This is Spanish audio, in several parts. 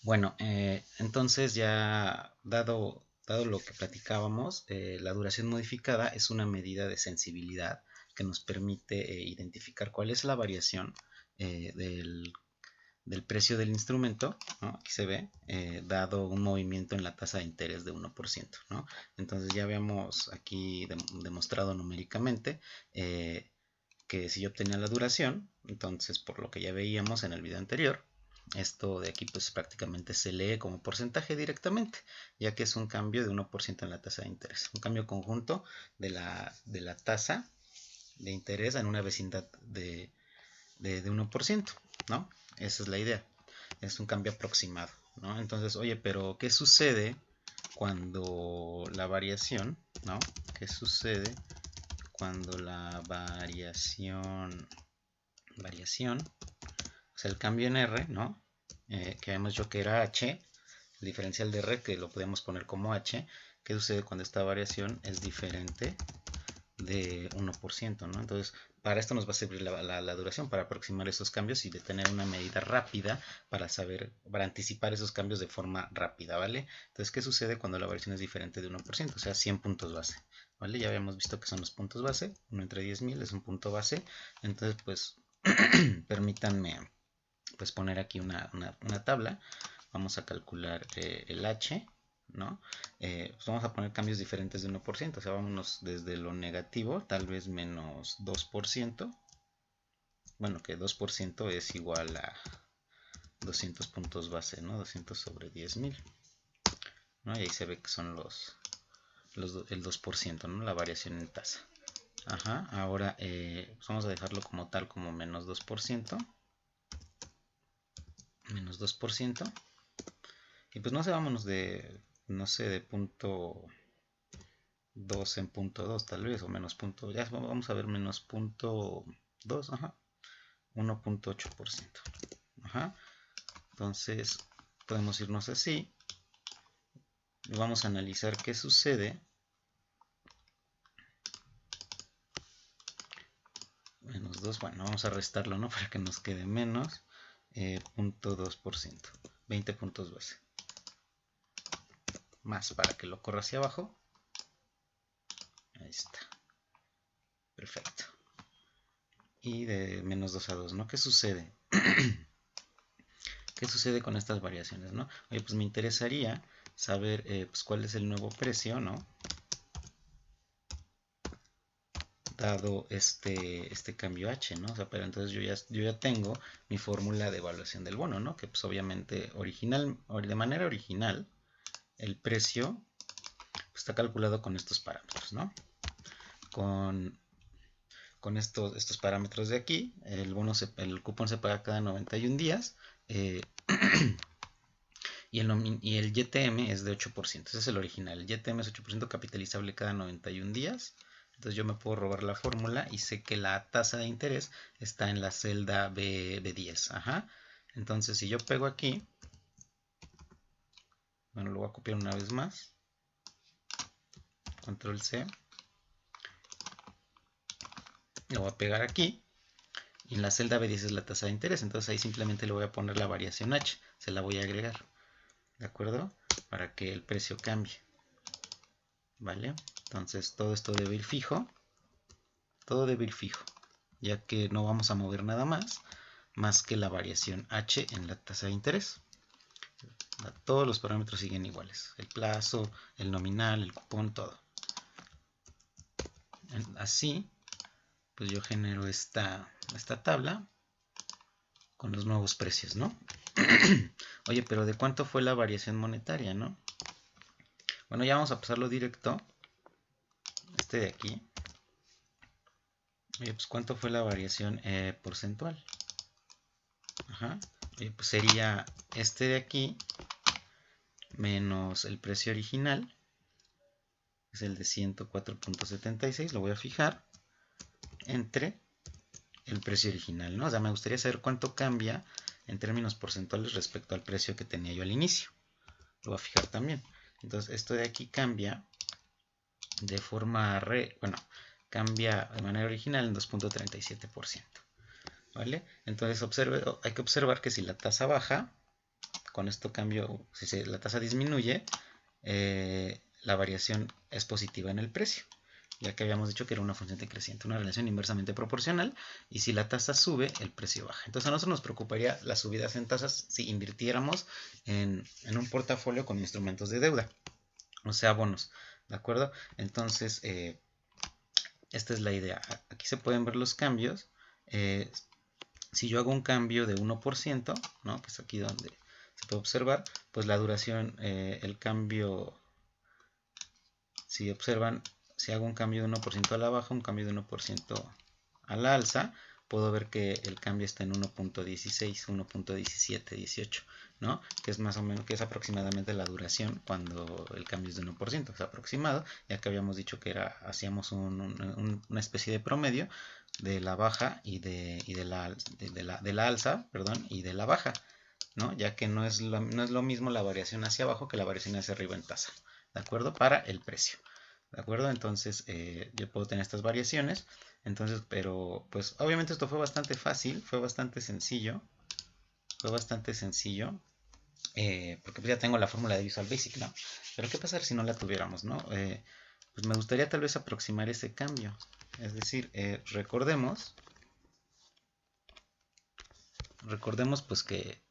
Bueno, entonces ya dado lo que platicábamos, la duración modificada es una medida de sensibilidad que nos permite identificar cuál es la variación del precio del instrumento, ¿no? Aquí se ve, dado un movimiento en la tasa de interés de 1%, ¿no? Entonces ya habíamos aquí demostrado numéricamente que si yo obtenía la duración, entonces por lo que ya veíamos en el video anterior, esto de aquí pues prácticamente se lee como porcentaje directamente, ya que es un cambio de 1% en la tasa de interés, un cambio conjunto de la tasa de interés en una vecindad de 1%, ¿no? Esa es la idea, es un cambio aproximado, ¿no? Entonces, oye, pero ¿qué sucede cuando la variación, ¿no? ¿Qué sucede cuando la variación, o sea, el cambio en R, ¿no? Que habíamos dicho que era H, el diferencial de R, que lo podemos poner como H. ¿Qué sucede cuando esta variación es diferente de 1%, ¿no? Entonces, para esto nos va a servir la duración, para aproximar esos cambios y de tener una medida rápida para anticipar esos cambios de forma rápida, ¿vale? Entonces, ¿qué sucede cuando la variación es diferente de 1%? O sea, 100 puntos base, ¿vale? Ya habíamos visto que son los puntos base, 1 entre 10.000 es un punto base, entonces, pues, permítanme pues poner aquí una tabla. Vamos a calcular el H, ¿no? Pues vamos a poner cambios diferentes de 1%, o sea, vámonos desde lo negativo, tal vez menos 2%. Bueno, que 2% es igual a 200 puntos base, ¿no? 200 sobre 10.000, ¿no? Y ahí se ve que son el 2%, ¿no? La variación en tasa. Ajá, ahora pues vamos a dejarlo como tal, como menos 2%. Menos 2%. Y pues no sé, vámonos de, no sé, de punto 2 en punto 2 tal vez, o menos punto, ya vamos a ver menos punto 2, ajá, 1.8%. Ajá, entonces podemos irnos así y vamos a analizar qué sucede. Menos 2, bueno, vamos a restarlo, ¿no? Para que nos quede menos 0.2%, 20 puntos base. Más para que lo corra hacia abajo. Ahí está. Perfecto. Y de menos 2 a 2, ¿no? ¿Qué sucede? ¿Qué sucede con estas variaciones, no? Oye, pues me interesaría saber pues cuál es el nuevo precio, ¿no? Dado este cambio H, ¿no? O sea, pero entonces yo ya tengo mi fórmula de evaluación del bono, ¿no? Que pues obviamente de manera original, el precio pues, está calculado con estos parámetros, ¿no? Con estos parámetros de aquí, el cupón se paga cada 91 días. Y el YTM es de 8%, ese es el original. El YTM es 8% capitalizable cada 91 días. Entonces yo me puedo robar la fórmula y sé que la tasa de interés está en la celda B10. Ajá. Entonces si yo pego aquí, bueno, lo voy a copiar una vez más. Control C. Lo voy a pegar aquí. Y en la celda B10 es la tasa de interés. Entonces ahí simplemente le voy a poner la variación H. Se la voy a agregar. ¿De acuerdo? Para que el precio cambie. ¿Vale? Entonces todo esto debe ir fijo. Todo debe ir fijo, ya que no vamos a mover nada más que la variación H en la tasa de interés. Todos los parámetros siguen iguales, el plazo, el nominal, el cupón, todo. Así, pues yo genero esta tabla con los nuevos precios, ¿no? Oye, pero ¿de cuánto fue la variación monetaria, no? Bueno, ya vamos a pasarlo directo. Este de aquí. Oye, pues ¿cuánto fue la variación porcentual? Ajá. Oye, pues sería este de aquí menos el precio original, es el de 104.76, lo voy a fijar, entre el precio original, ¿no? O sea, me gustaría saber cuánto cambia en términos porcentuales respecto al precio que tenía yo al inicio. Lo voy a fijar también. Entonces, esto de aquí cambia de forma, cambia de manera original en 2.37%. ¿Vale? Entonces, hay que observar que si la tasa baja, con esto cambio, si la tasa disminuye, la variación es positiva en el precio, ya que habíamos dicho que era una función decreciente, una relación inversamente proporcional, y si la tasa sube, el precio baja. Entonces a nosotros nos preocuparía las subidas en tasas si invirtiéramos en un portafolio con instrumentos de deuda, o sea, bonos, ¿de acuerdo? Entonces, esta es la idea. Aquí se pueden ver los cambios. Si yo hago un cambio de 1%, ¿no? Que es aquí donde se puede observar, pues la duración, el cambio, si observan, si hago un cambio de 1% a la baja, un cambio de 1% a la alza, puedo ver que el cambio está en 1.16, 1.17, 18, ¿no? Que es más o menos, que es aproximadamente la duración cuando el cambio es de 1%, es aproximado, ya que habíamos dicho que hacíamos una especie de promedio de la baja y de la alza, perdón, y de la baja, ¿no? Ya que no es lo mismo la variación hacia abajo que la variación hacia arriba en tasa, ¿de acuerdo? Para el precio, ¿de acuerdo? Entonces, yo puedo tener estas variaciones. Entonces, pero pues obviamente esto fue bastante fácil, fue bastante sencillo, porque pues ya tengo la fórmula de Visual Basic, ¿no? Pero ¿qué pasaría si no la tuviéramos, ¿no? Pues me gustaría tal vez aproximar ese cambio. Es decir, recordemos pues que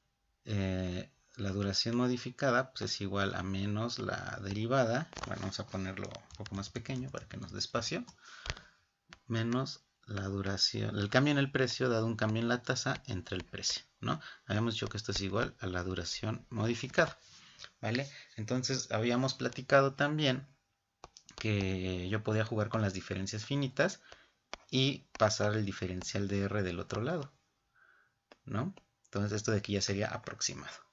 la duración modificada pues es igual a menos la derivada. Bueno, vamos a ponerlo un poco más pequeño para que nos dé espacio. Menos la duración, el cambio en el precio dado un cambio en la tasa entre el precio, ¿no? Habíamos dicho que esto es igual a la duración modificada, ¿vale? Entonces habíamos platicado también que yo podía jugar con las diferencias finitas y pasar el diferencial de R del otro lado, ¿no? Entonces esto de aquí ya sería aproximado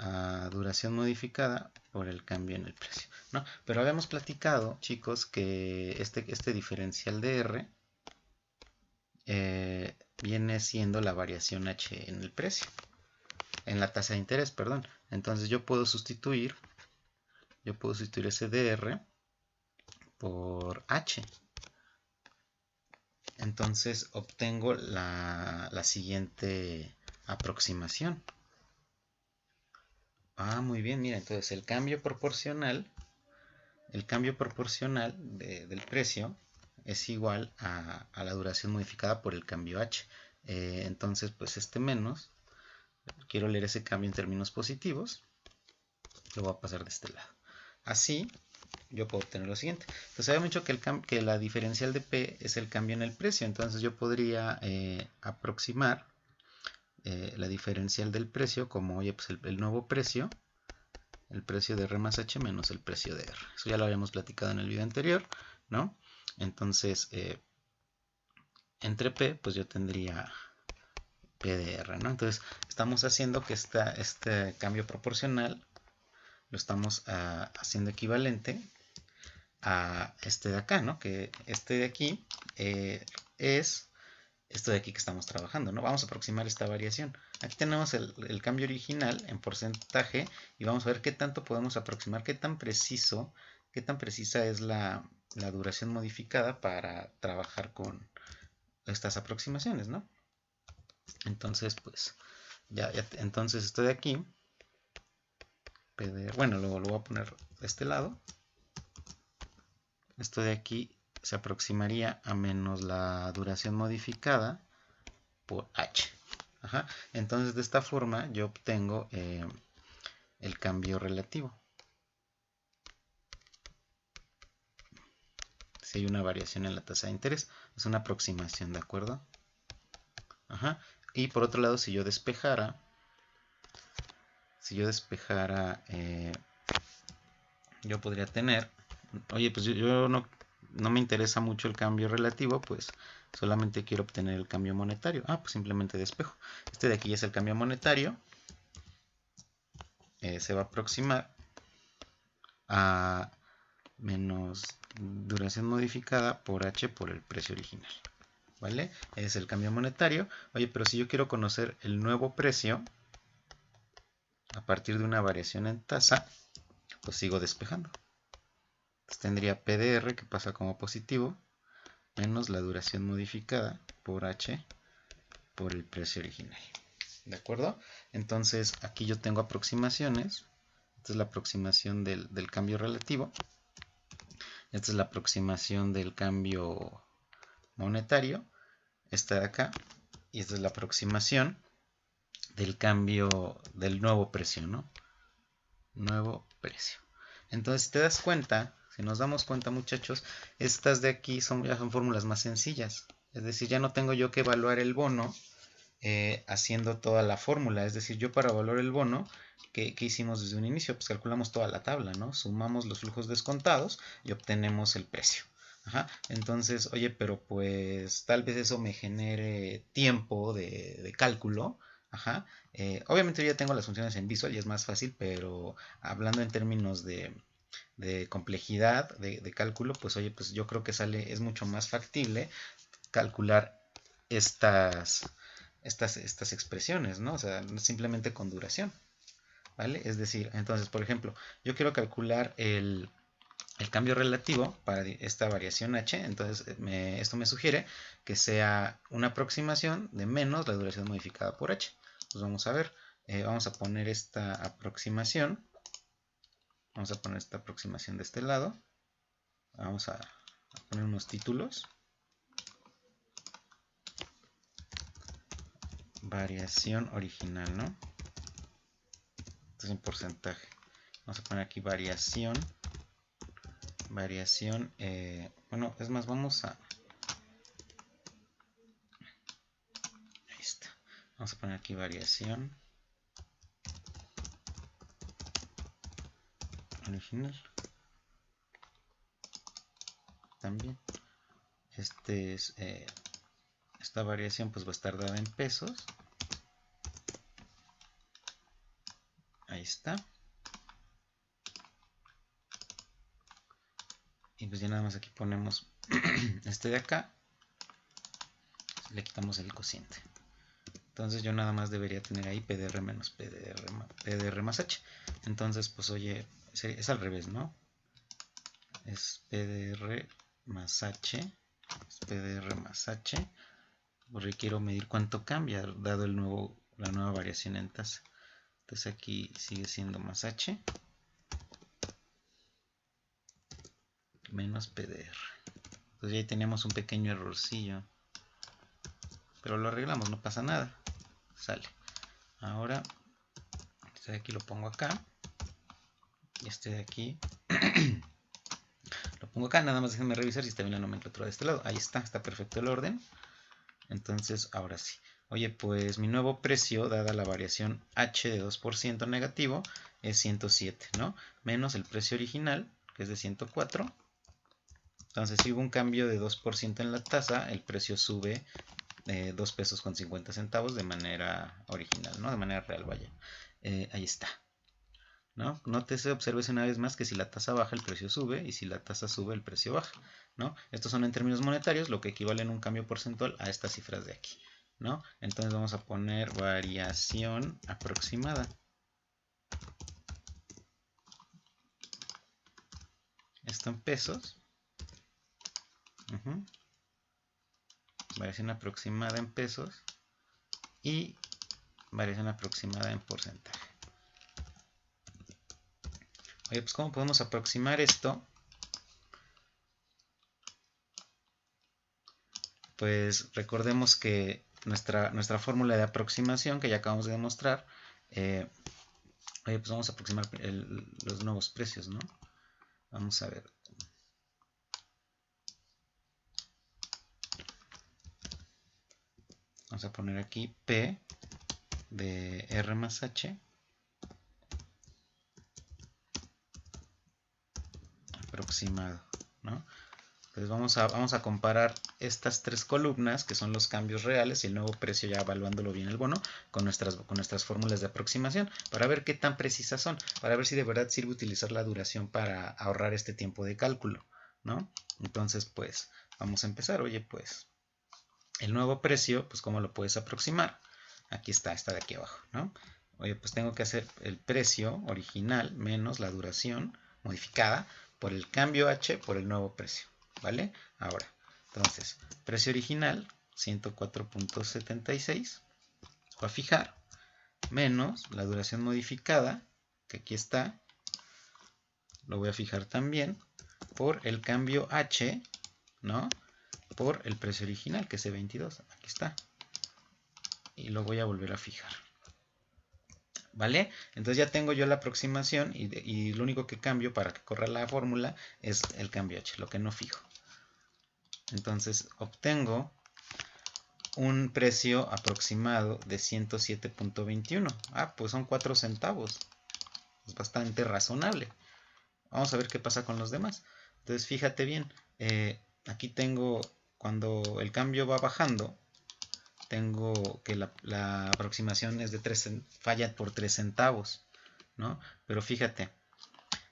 a duración modificada por el cambio en el precio, ¿no? Pero habíamos platicado, chicos, que este diferencial de R viene siendo la variación H en el precio, en la tasa de interés, perdón. Entonces yo puedo sustituir ese DR por H. Entonces obtengo la siguiente aproximación. Muy bien, mira, entonces el cambio proporcional del precio es igual a la duración modificada por el cambio H. Entonces, pues este menos, quiero leer ese cambio en términos positivos, lo voy a pasar de este lado. Así, yo puedo obtener lo siguiente. Entonces, habíamos dicho que la diferencial de P es el cambio en el precio. Entonces, yo podría aproximar la diferencial del precio como, oye, pues el nuevo precio, el precio de R más H menos el precio de R. Eso ya lo habíamos platicado en el video anterior, ¿no? Entonces, entre P, pues yo tendría P de R, ¿no? Entonces, estamos haciendo que este cambio proporcional lo estamos haciendo equivalente a este de acá, ¿no? Que este de aquí es esto de aquí que estamos trabajando, ¿no? Vamos a aproximar esta variación. Aquí tenemos el cambio original en porcentaje y vamos a ver qué tanto podemos aproximar, qué tan precisa es la duración modificada para trabajar con estas aproximaciones, ¿no? Entonces, pues, entonces esto de aquí, bueno, luego lo voy a poner de este lado. Esto de aquí se aproximaría a menos la duración modificada por H. Ajá. Entonces, de esta forma yo obtengo el cambio relativo. Si hay una variación en la tasa de interés, es una aproximación, ¿de acuerdo? Ajá. Y por otro lado, si yo despejara, yo podría tener, oye, pues yo no me interesa mucho el cambio relativo, pues solamente quiero obtener el cambio monetario. Pues simplemente despejo. Este de aquí es el cambio monetario. Se va a aproximar a menos duración modificada por H por el precio original. ¿Vale? Es el cambio monetario. Oye, pero si yo quiero conocer el nuevo precio a partir de una variación en tasa, pues sigo despejando. Entonces tendría PDR que pasa como positivo menos la duración modificada por H por el precio original. ¿De acuerdo? Entonces aquí yo tengo aproximaciones. Esta es la aproximación del cambio relativo. Esta es la aproximación del cambio monetario. Esta de acá. Y esta es la aproximación del cambio del nuevo precio, ¿no? Nuevo precio. Entonces, si te das cuenta, si nos damos cuenta, muchachos, estas de aquí ya son fórmulas más sencillas. Es decir, ya no tengo yo que evaluar el bono haciendo toda la fórmula. Es decir, yo para evaluar el bono, ¿qué hicimos desde un inicio? Pues calculamos toda la tabla, ¿no? Sumamos los flujos descontados y obtenemos el precio. Ajá. Entonces, oye, pero pues tal vez eso me genere tiempo de cálculo. Ajá. Obviamente yo ya tengo las funciones en Visual y es más fácil, pero hablando en términos de complejidad de cálculo, pues oye, pues yo creo que es mucho más factible calcular estas expresiones, ¿no? O sea, simplemente con duración, ¿vale? Es decir, entonces, por ejemplo, yo quiero calcular el cambio relativo para esta variación h, entonces esto me sugiere que sea una aproximación de menos la duración modificada por h. Pues vamos a ver, vamos a poner esta aproximación, de este lado, vamos a poner unos títulos, variación original, ¿no? Esto es en porcentaje. Vamos a poner aquí variación, bueno, es más, vamos a, ahí está, vamos a poner aquí variación original, también, esta variación pues va a estar dada en pesos, ahí está, y pues ya nada más aquí ponemos este de acá, le quitamos el cociente. Entonces yo nada más debería tener ahí PDR menos PDR más H. Entonces pues oye, es al revés, ¿no? Es PDR más H. Es PDR más H. Porque quiero medir cuánto cambia dado la nueva variación en tasa. Entonces aquí sigue siendo más H menos PDR. Entonces ya ahí teníamos un pequeño errorcillo. Pero lo arreglamos, no pasa nada. Sale. Ahora, este de aquí lo pongo acá. Y este de aquí lo pongo acá. Nada más déjenme revisar si está bien la nomenclatura de este lado. Ahí está perfecto el orden. Entonces, ahora sí. Oye, pues mi nuevo precio, dada la variación H de 2% negativo, es 107, ¿no? Menos el precio original, que es de 104. Entonces, si hubo un cambio de 2% en la tasa, el precio sube 2 pesos con 50 centavos de manera original, ¿no? De manera real, vaya. Ahí está, ¿no? Nótese, obsérvese una vez más que si la tasa baja, el precio sube, y si la tasa sube, el precio baja, ¿no? Estos son en términos monetarios, lo que equivale en un cambio porcentual a estas cifras de aquí, ¿no? Entonces vamos a poner variación aproximada. Esto en pesos. Variación aproximada en pesos y variación aproximada en porcentaje. Oye, pues ¿cómo podemos aproximar esto? Pues recordemos que nuestra fórmula de aproximación que ya acabamos de demostrar, oye, pues vamos a aproximar los nuevos precios, ¿no? Vamos a ver. Vamos a poner aquí P de R más H aproximado, ¿no? Entonces vamos a comparar estas tres columnas, que son los cambios reales y el nuevo precio, ya evaluándolo bien el bono, con nuestras fórmulas de aproximación, para ver qué tan precisas son, para ver si de verdad sirve utilizar la duración para ahorrar este tiempo de cálculo, ¿no? Entonces, pues, vamos a empezar. Oye, pues, el nuevo precio, pues, ¿cómo lo puedes aproximar? Aquí está de aquí abajo, ¿no? Oye, pues tengo que hacer el precio original menos la duración modificada por el cambio H por el nuevo precio, ¿vale? Ahora, entonces, precio original 104.76, voy a fijar, menos la duración modificada, que aquí está, lo voy a fijar también, por el cambio H, ¿no? Por el precio original, que es E22, aquí está. Y lo voy a volver a fijar. ¿Vale? Entonces ya tengo yo la aproximación y lo único que cambio para que corra la fórmula es el cambio H, lo que no fijo. Entonces obtengo un precio aproximado de 107.21. Ah, pues son 4 centavos. Es bastante razonable. Vamos a ver qué pasa con los demás. Entonces fíjate bien, aquí tengo, cuando el cambio va bajando, tengo que la aproximación es de 3, falla por 3 centavos, ¿no? Pero fíjate,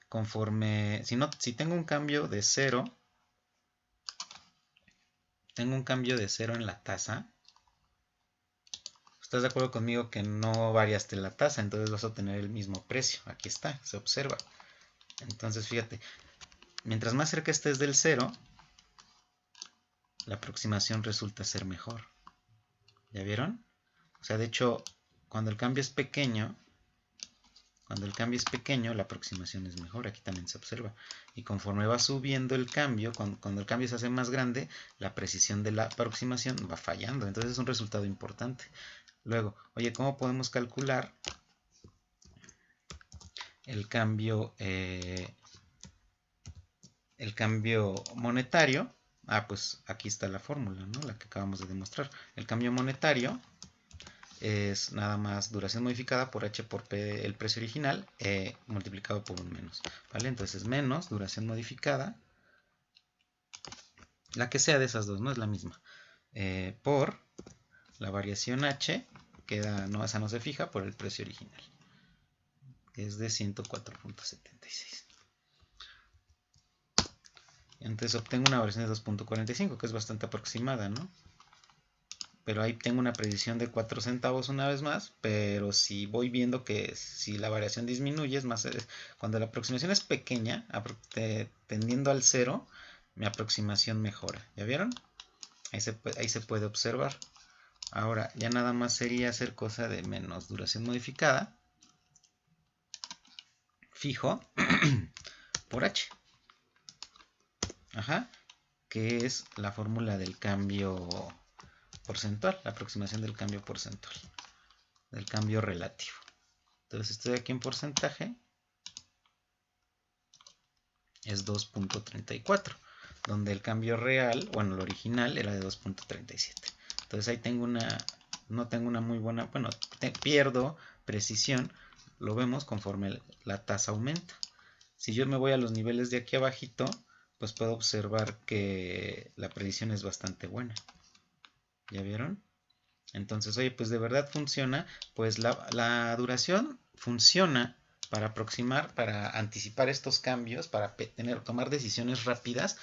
conforme, si tengo un cambio de 0, en la tasa, ¿estás de acuerdo conmigo que no variaste la tasa? Entonces vas a obtener el mismo precio. Aquí está, se observa. Entonces fíjate, mientras más cerca estés del 0, la aproximación resulta ser mejor. ¿Ya vieron? O sea, de hecho, cuando el cambio es pequeño, la aproximación es mejor. Aquí también se observa. Y conforme va subiendo el cambio, cuando el cambio se hace más grande, la precisión de la aproximación va fallando. Entonces es un resultado importante. Luego, oye, ¿cómo podemos calcular el cambio monetario? Ah, pues aquí está la fórmula, ¿no? La que acabamos de demostrar. El cambio monetario es nada más duración modificada por H por P, el precio original, multiplicado por un menos. ¿Vale? Entonces menos duración modificada, la que sea de esas dos, no es la misma, por la variación H, no, esa no se fija, por el precio original, que es de 104.76. Entonces obtengo una variación de 2.45, que es bastante aproximada, ¿no? Pero ahí tengo una predicción de 4 centavos una vez más, pero si voy viendo que si la variación disminuye, cuando la aproximación es pequeña, tendiendo al 0, mi aproximación mejora. ¿Ya vieron? Ahí se puede observar. Ahora, ya nada más sería hacer cosa de menos duración modificada, fijo, por H. Ajá, que es la fórmula del cambio porcentual, la aproximación del cambio porcentual, del cambio relativo. Entonces estoy aquí en porcentaje, es 2.34, donde el cambio real, bueno, el original era de 2.37. Entonces ahí no tengo una muy buena, bueno, pierdo precisión, lo vemos conforme la tasa aumenta. Si yo me voy a los niveles de aquí abajito, pues puedo observar que la predicción es bastante buena. ¿Ya vieron? Entonces, oye, pues de verdad funciona, pues la duración funciona para aproximar, para anticipar estos cambios, para tomar decisiones rápidas.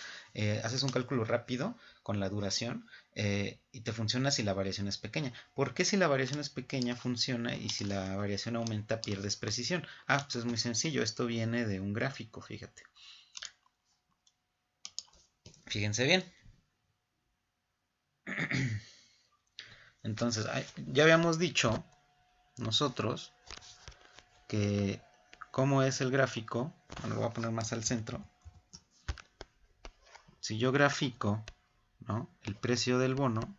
Haces un cálculo rápido con la duración y te funciona si la variación es pequeña. ¿Por qué si la variación es pequeña funciona y si la variación aumenta pierdes precisión? Ah, pues es muy sencillo, esto viene de un gráfico, fíjate. Fíjense bien. Entonces, ya habíamos dicho nosotros que cómo es el gráfico, bueno, lo voy a poner más al centro. Si yo grafico, ¿no?, el precio del bono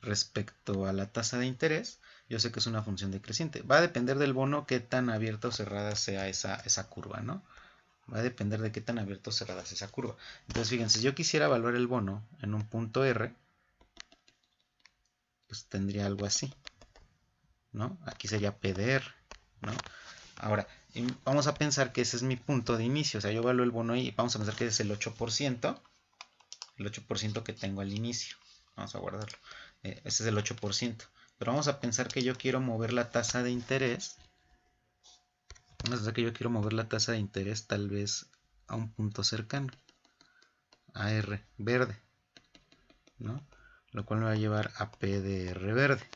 respecto a la tasa de interés, yo sé que es una función decreciente. Va a depender del bono qué tan abierta o cerrada sea esa curva, ¿no? Va a depender de qué tan abierta o cerrada sea esa curva. Entonces, fíjense, si yo quisiera evaluar el bono en un punto R, pues tendría algo así, ¿no? Aquí sería PDR, ¿no? Ahora, vamos a pensar que ese es mi punto de inicio, o sea, yo evalúo el bono y vamos a pensar que ese es el 8%, que tengo al inicio. Vamos a guardarlo. Ese es el 8%. Pero vamos a pensar que yo quiero mover la tasa de interés. Vamos a pensar que yo quiero mover la tasa de interés tal vez a un punto cercano, a R verde, ¿no? Lo cual me va a llevar a PDR verde.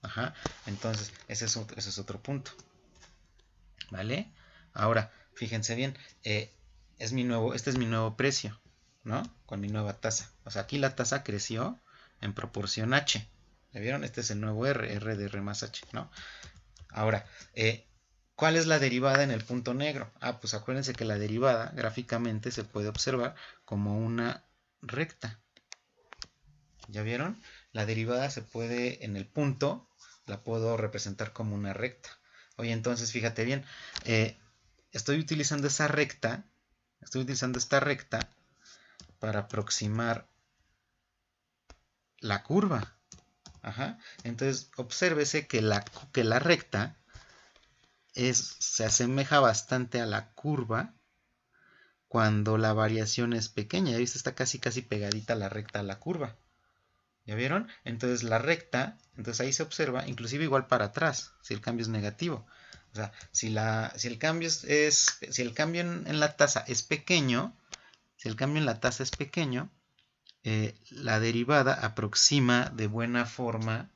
Ajá. Entonces, ese es otro punto. ¿Vale? Ahora, fíjense bien, este es mi nuevo precio, ¿no? Con mi nueva tasa. O sea, aquí la tasa creció en proporción H. ¿Ya vieron? Este es el nuevo R de R más H, ¿no? Ahora, ¿cuál es la derivada en el punto negro? Pues acuérdense que la derivada gráficamente se puede observar como una recta. ¿Ya vieron? La derivada se puede, en el punto, la puedo representar como una recta. Oye, entonces fíjate bien, estoy utilizando esta recta para aproximar la curva. Ajá. Entonces, obsérvese que la recta se asemeja bastante a la curva cuando la variación es pequeña. ¿Ya viste? Está casi pegadita la recta a la curva. ¿Ya vieron? Entonces la recta, entonces ahí se observa, inclusive igual para atrás, si el cambio es negativo. O sea, si el cambio si el cambio en la tasa es pequeño, la derivada aproxima de buena forma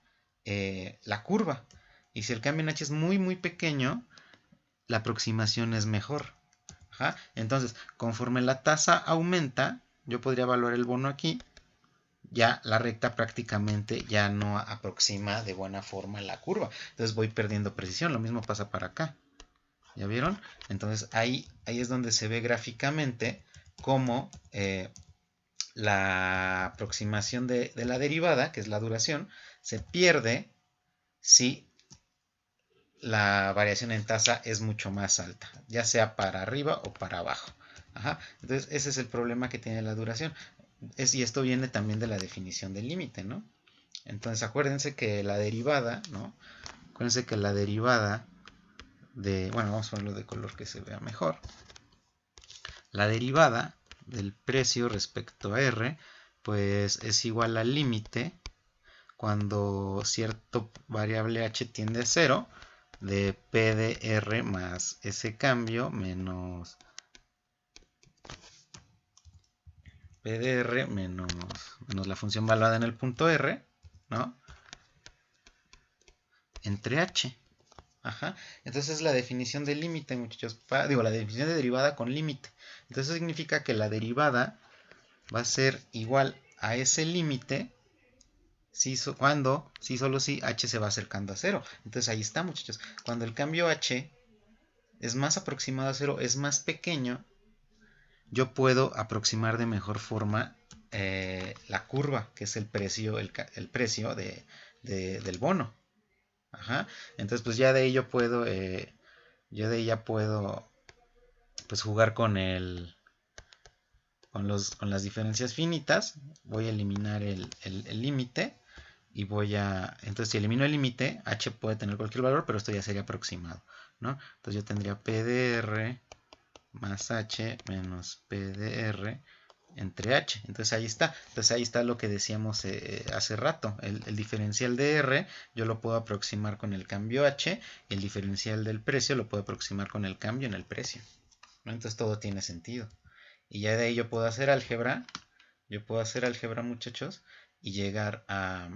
la curva. Y si el cambio en h es muy pequeño, la aproximación es mejor. Ajá. Entonces, conforme la tasa aumenta, yo podría evaluar el bono aquí, ya la recta prácticamente ya no aproxima de buena forma la curva. Entonces voy perdiendo precisión. Lo mismo pasa para acá. ¿Ya vieron? Entonces ahí es donde se ve gráficamente cómo la aproximación de la derivada, que es la duración, se pierde si la variación en tasa es mucho más alta, ya sea para arriba o para abajo. Ajá. Entonces ese es el problema que tiene la duración. Y esto viene también de la definición del límite, ¿no? Entonces acuérdense que la derivada, ¿no? Acuérdense que la derivada bueno, vamos a ponerlo de color que se vea mejor. La derivada del precio respecto a R, pues es igual al límite cuando cierto variable h tiende a 0 de P de R más ese cambio menos P de R menos la función valuada en el punto R, ¿no? Entre h. Ajá. Entonces la definición de límite, muchachos. La definición de derivada con límite. Entonces eso significa que la derivada va a ser igual a ese límite solo si h se va acercando a 0. Entonces ahí está, muchachos. Cuando el cambio h es más aproximado a 0, es más pequeño, yo puedo aproximar de mejor forma la curva, que es el precio, el precio del bono. Ajá. Entonces, pues ya de ahí yo puedo, pues jugar con con las diferencias finitas. Voy a eliminar el límite y entonces si elimino el límite, h puede tener cualquier valor, pero esto ya sería aproximado, ¿no? Entonces yo tendría P de R más h menos P de R entre h. Entonces ahí está. Entonces ahí está lo que decíamos hace rato. El diferencial de R yo lo puedo aproximar con el cambio h y el diferencial del precio lo puedo aproximar con el cambio en el precio, ¿no? Entonces todo tiene sentido. Y ya de ahí yo puedo hacer álgebra. Muchachos, y llegar a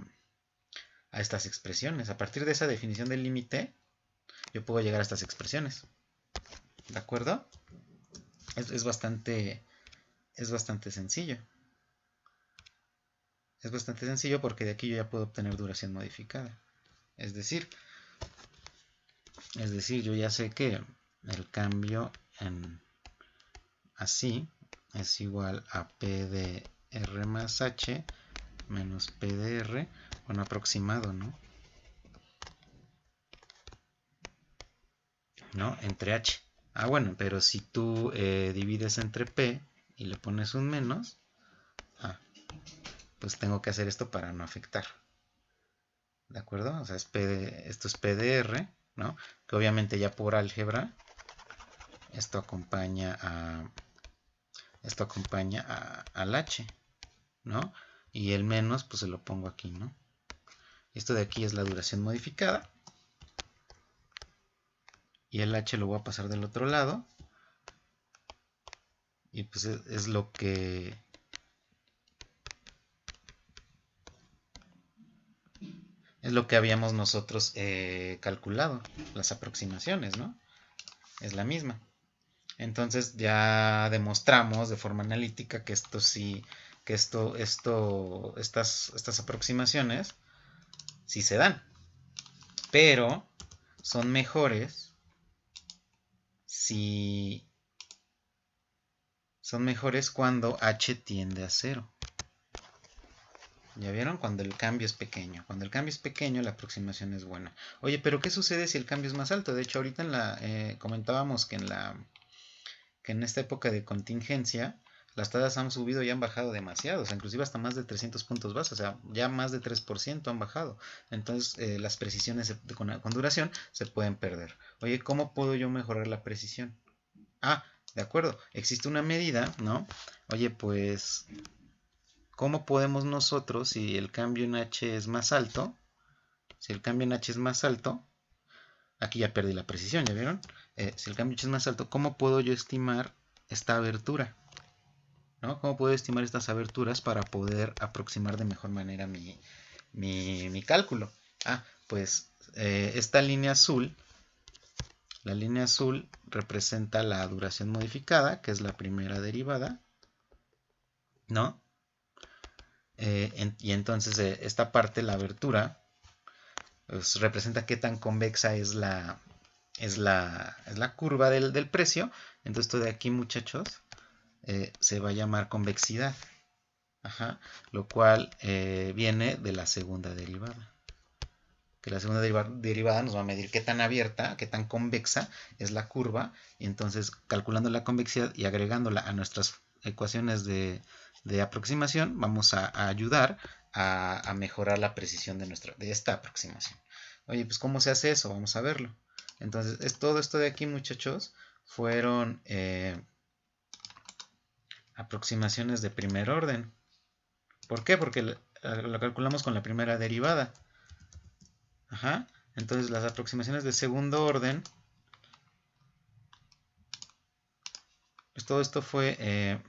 estas expresiones. A partir de esa definición del límite, yo puedo llegar a estas expresiones. ¿De acuerdo? Es bastante sencillo. Es bastante sencillo porque de aquí yo ya puedo obtener duración modificada. Es decir, yo ya sé que el cambio en así es igual a P de R más H menos P de R, bueno, aproximado, ¿no? Entre H. Bueno, pero si tú divides entre P y le pones un menos, pues tengo que hacer esto para no afectar. ¿De acuerdo? O sea, esto es P de R, ¿no? Que obviamente ya por álgebra esto acompaña al H, ¿no? Y el menos, pues se lo pongo aquí, ¿no? Esto de aquí es la duración modificada. Y el H lo voy a pasar del otro lado. Y pues es lo que... es lo que habíamos nosotros calculado. Las aproximaciones, ¿no? Es la misma. Entonces ya demostramos de forma analítica que estas aproximaciones sí se dan. Pero son mejores si son mejores cuando h tiende a 0. ¿Ya vieron? Cuando el cambio es pequeño. Cuando el cambio es pequeño, la aproximación es buena. Oye, pero ¿qué sucede si el cambio es más alto? De hecho, ahorita comentábamos que en esta época de contingencia, las tasas han subido y han bajado demasiado, o sea, inclusive hasta más de 300 puntos base, o sea, ya más de 3% han bajado. Entonces, las precisiones con duración se pueden perder. Oye, ¿cómo puedo yo mejorar la precisión? Ah, de acuerdo, existe una medida, ¿no? Oye, pues, ¿cómo podemos nosotros, si el cambio en H es más alto, si el cambio en H es más alto, aquí ya perdí la precisión, ¿ya vieron? Si el cambio en H es más alto, ¿cómo puedo yo estimar esta abertura? ¿No? ¿Cómo puedo estimar estas aberturas para poder aproximar de mejor manera mi cálculo? Ah, pues esta línea azul, la línea azul representa la duración modificada, que es la primera derivada, ¿no? Y entonces esta parte, la abertura, pues, representa qué tan convexa es la curva del precio. Entonces esto de aquí, muchachos, se va a llamar convexidad. Ajá, lo cual viene de la segunda derivada. Que la segunda derivada nos va a medir qué tan abierta, qué tan convexa es la curva. Y entonces, calculando la convexidad y agregándola a nuestras ecuaciones de aproximación, vamos a ayudar a mejorar la precisión de esta aproximación. Oye, pues ¿cómo se hace eso? Vamos a verlo. Entonces, todo esto de aquí, muchachos, fueron aproximaciones de primer orden. ¿Por qué? Porque lo calculamos con la primera derivada. Ajá. Entonces las aproximaciones de segundo orden, pues todo esto fue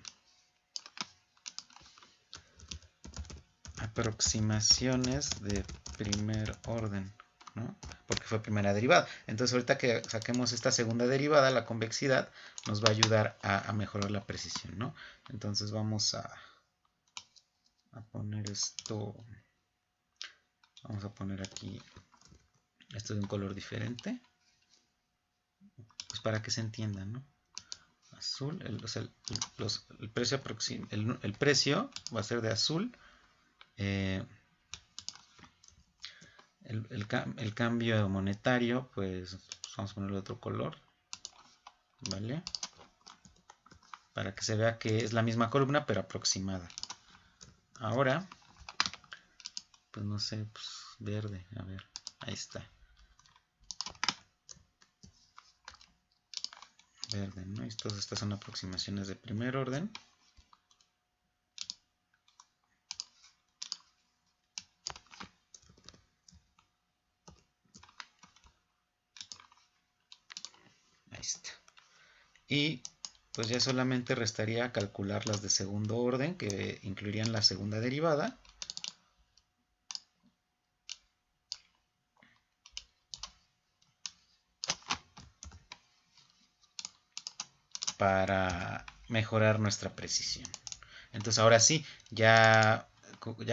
aproximaciones de primer orden, ¿no? Porque fue primera derivada. Entonces ahorita que saquemos esta segunda derivada, la convexidad, nos va a ayudar a mejorar la precisión, ¿no? Entonces vamos a poner esto, vamos a poner aquí esto de un color diferente, pues para que se entienda, ¿no? Azul, el precio va a ser de azul, el cambio monetario, pues vamos a ponerle otro color, ¿vale? Para que se vea que es la misma columna pero aproximada. Ahora, pues no sé, pues verde, a ver, ahí está. Verde, ¿no? Estas son aproximaciones de primer orden. Ahí está. Y pues ya solamente restaría calcular las de segundo orden, que incluirían la segunda derivada. Para mejorar nuestra precisión. Entonces ahora sí, ya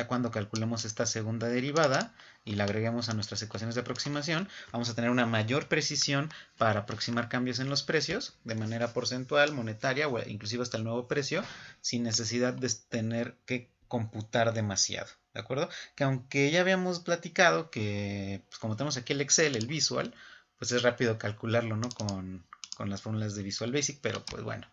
cuando calculemos esta segunda derivada y la agreguemos a nuestras ecuaciones de aproximación, vamos a tener una mayor precisión para aproximar cambios en los precios de manera porcentual, monetaria o inclusive hasta el nuevo precio, sin necesidad de tener que computar demasiado. ¿De acuerdo? Que aunque ya habíamos platicado que, pues como tenemos aquí el Excel, el Visual, pues es rápido calcularlo, ¿no? Con las fórmulas de Visual Basic, pero pues bueno,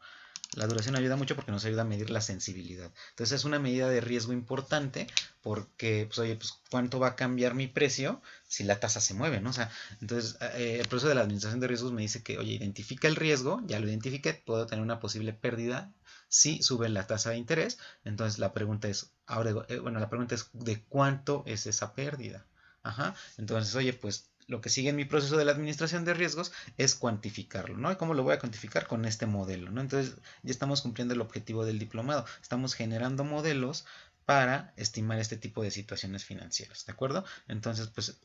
la duración ayuda mucho porque nos ayuda a medir la sensibilidad. Entonces es una medida de riesgo importante porque, pues oye, pues cuánto va a cambiar mi precio si la tasa se mueve, ¿no? O sea, entonces el proceso de la administración de riesgos me dice que, oye, identifica el riesgo, ya lo identifiqué, puedo tener una posible pérdida si sube la tasa de interés. Entonces la pregunta es, la pregunta es de cuánto es esa pérdida. Ajá. Entonces, oye, pues lo que sigue en mi proceso de la administración de riesgos es cuantificarlo, ¿no? ¿Y cómo lo voy a cuantificar? Con este modelo, ¿no? Entonces ya estamos cumpliendo el objetivo del diplomado. Estamos generando modelos para estimar este tipo de situaciones financieras, ¿de acuerdo? Entonces, pues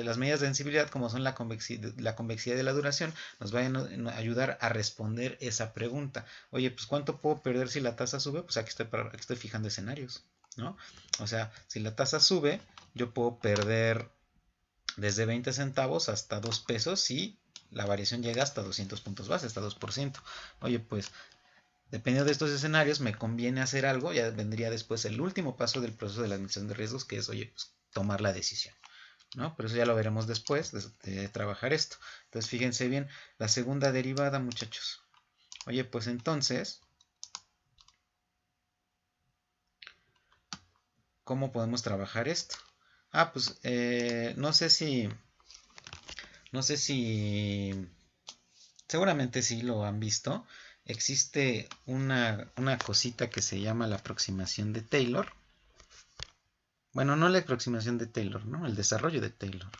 las medidas de sensibilidad, como son la convexidad de la duración, nos van a ayudar a responder esa pregunta. Oye, pues ¿cuánto puedo perder si la tasa sube? Pues aquí estoy fijando escenarios, ¿no? O sea, si la tasa sube, yo puedo perder desde 20 centavos hasta 2 pesos y la variación llega hasta 200 puntos base, hasta 2%. Oye, pues dependiendo de estos escenarios me conviene hacer algo, ya vendría después el último paso del proceso de la administración de riesgos, que es, oye, pues, tomar la decisión, ¿no? Pero eso ya lo veremos después de trabajar esto. Entonces fíjense bien, la segunda derivada, muchachos. Oye, pues entonces, ¿cómo podemos trabajar esto? Ah, pues no sé si seguramente sí lo han visto. Existe una cosita que se llama la aproximación de Taylor. Bueno, no la aproximación de Taylor, ¿no? El desarrollo de Taylor.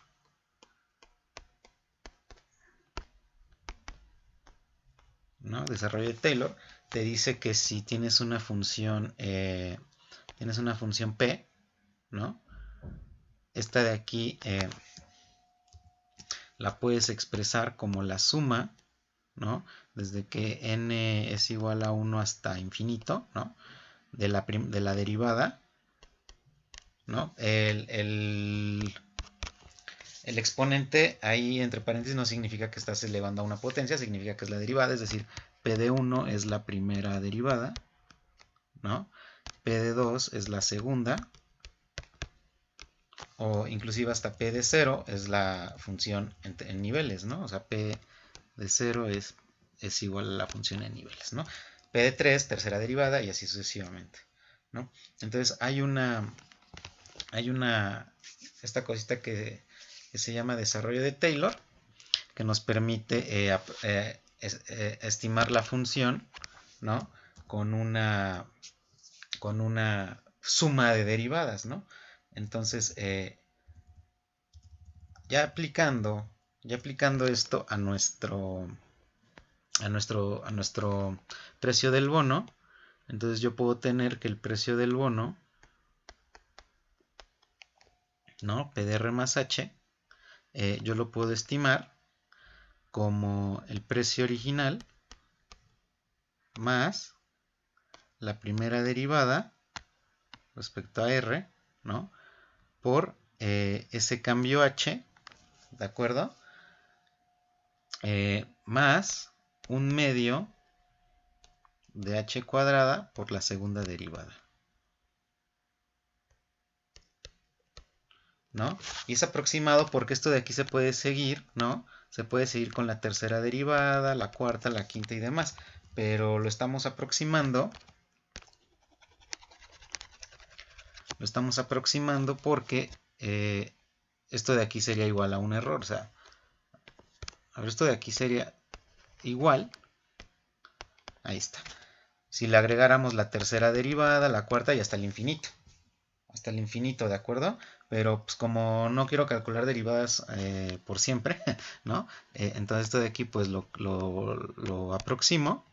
¿No? Desarrollo de Taylor te dice que si tienes una función P, ¿no? Esta de aquí la puedes expresar como la suma, ¿no? Desde que n es igual a 1 hasta infinito, ¿no? De la derivada, ¿no? El exponente ahí entre paréntesis no significa que estás elevando a una potencia, significa que es la derivada, es decir, P de 1 es la primera derivada, ¿no? P de 2 es la segunda, o inclusive hasta P de 0 es la función en niveles, ¿no? O sea, P de 0 es igual a la función en niveles, ¿no? P de 3, tercera derivada, y así sucesivamente, ¿no? Entonces esta cosita que se llama desarrollo de Taylor, que nos permite estimar la función, ¿no? Con una suma de derivadas, ¿no? Entonces, ya aplicando esto a nuestro precio del bono, entonces yo puedo tener que el precio del bono, ¿no? PDR más H, yo lo puedo estimar como el precio original más la primera derivada respecto a R, ¿no? Por ese cambio H, ¿de acuerdo? Más un medio de H cuadrada por la segunda derivada, ¿no? Y es aproximado porque esto de aquí se puede seguir, ¿no? Se puede seguir con la tercera derivada, la cuarta, la quinta y demás, pero lo estamos aproximando porque esto de aquí sería igual a un error, o sea, a ver, esto de aquí sería igual, ahí está, si le agregáramos la tercera derivada, la cuarta y hasta el infinito, ¿de acuerdo? Pero pues como no quiero calcular derivadas por siempre, ¿no? Entonces esto de aquí pues lo aproximo,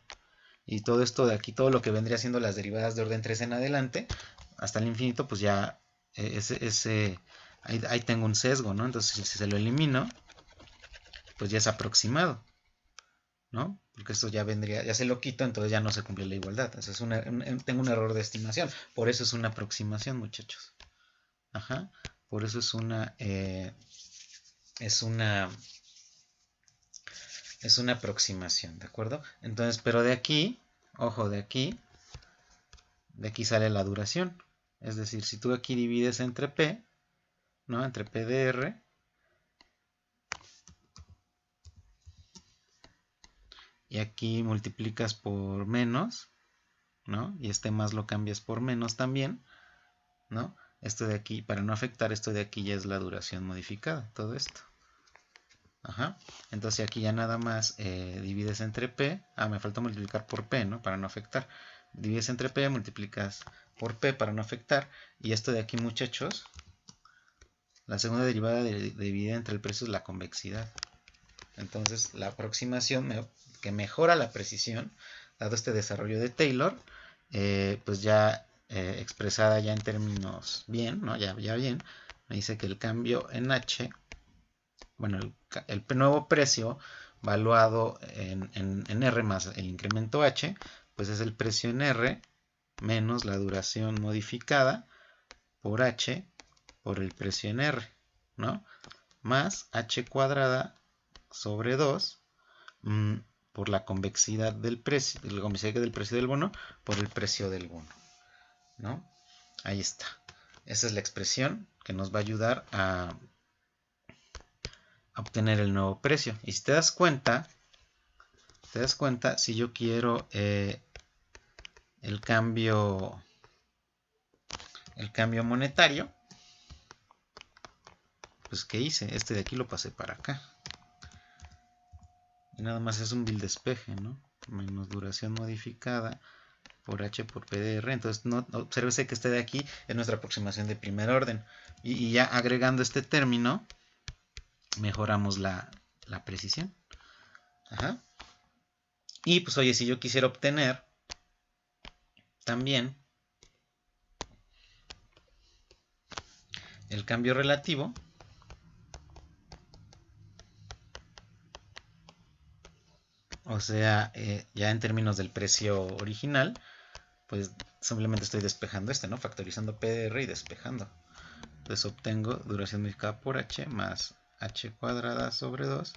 y todo esto de aquí, todo lo que vendría siendo las derivadas de orden 3 en adelante, hasta el infinito, pues ya ahí tengo un sesgo, ¿no? Entonces si se lo elimino, pues ya es aproximado, ¿no? Porque esto ya vendría, ya se lo quito, entonces ya no se cumple la igualdad. Entonces tengo un error de estimación, por eso es una aproximación, muchachos. Ajá, por eso es una aproximación, ¿de acuerdo? Entonces, pero de aquí, ojo, de aquí sale la duración. Es decir, si tú aquí divides entre P, ¿no? Entre P de R, y aquí multiplicas por menos, ¿no? Y este más lo cambias por menos también, ¿no? Esto de aquí, para no afectar, esto de aquí ya es la duración modificada, todo esto. Ajá. Entonces aquí ya nada más divides entre P. Ah, me falta multiplicar por P, ¿no? Para no afectar. Divides entre P, multiplicas por P para no afectar. Y esto de aquí, muchachos, la segunda derivada dividida entre el precio es la convexidad. Entonces la aproximación que mejora la precisión, dado este desarrollo de Taylor, pues ya expresada ya en términos bien, ¿no? Ya bien, me dice que el cambio en H, bueno, el nuevo precio valuado en R más el incremento H, pues es el precio en R menos la duración modificada por H por el precio en R, ¿no? más h cuadrada sobre 2 por la convexidad del precio, del bono por el precio del bono, ¿no? Ahí está. Esa es la expresión que nos va a ayudar a obtener el nuevo precio. Y si te das cuenta, si yo quiero el cambio monetario, pues ¿qué hice? Este de aquí lo pasé para acá. Y nada más es un bildespeje, ¿no? Menos duración modificada por h por PDR. Entonces, obsérvese que este de aquí es nuestra aproximación de primer orden. Y ya agregando este término, mejoramos la precisión. Ajá. Y pues oye, si yo quisiera obtener también el cambio relativo, o sea, ya en términos del precio original, pues simplemente estoy despejando ¿no? Factorizando PDR y despejando. Entonces obtengo duración modificada por h más h cuadrada sobre 2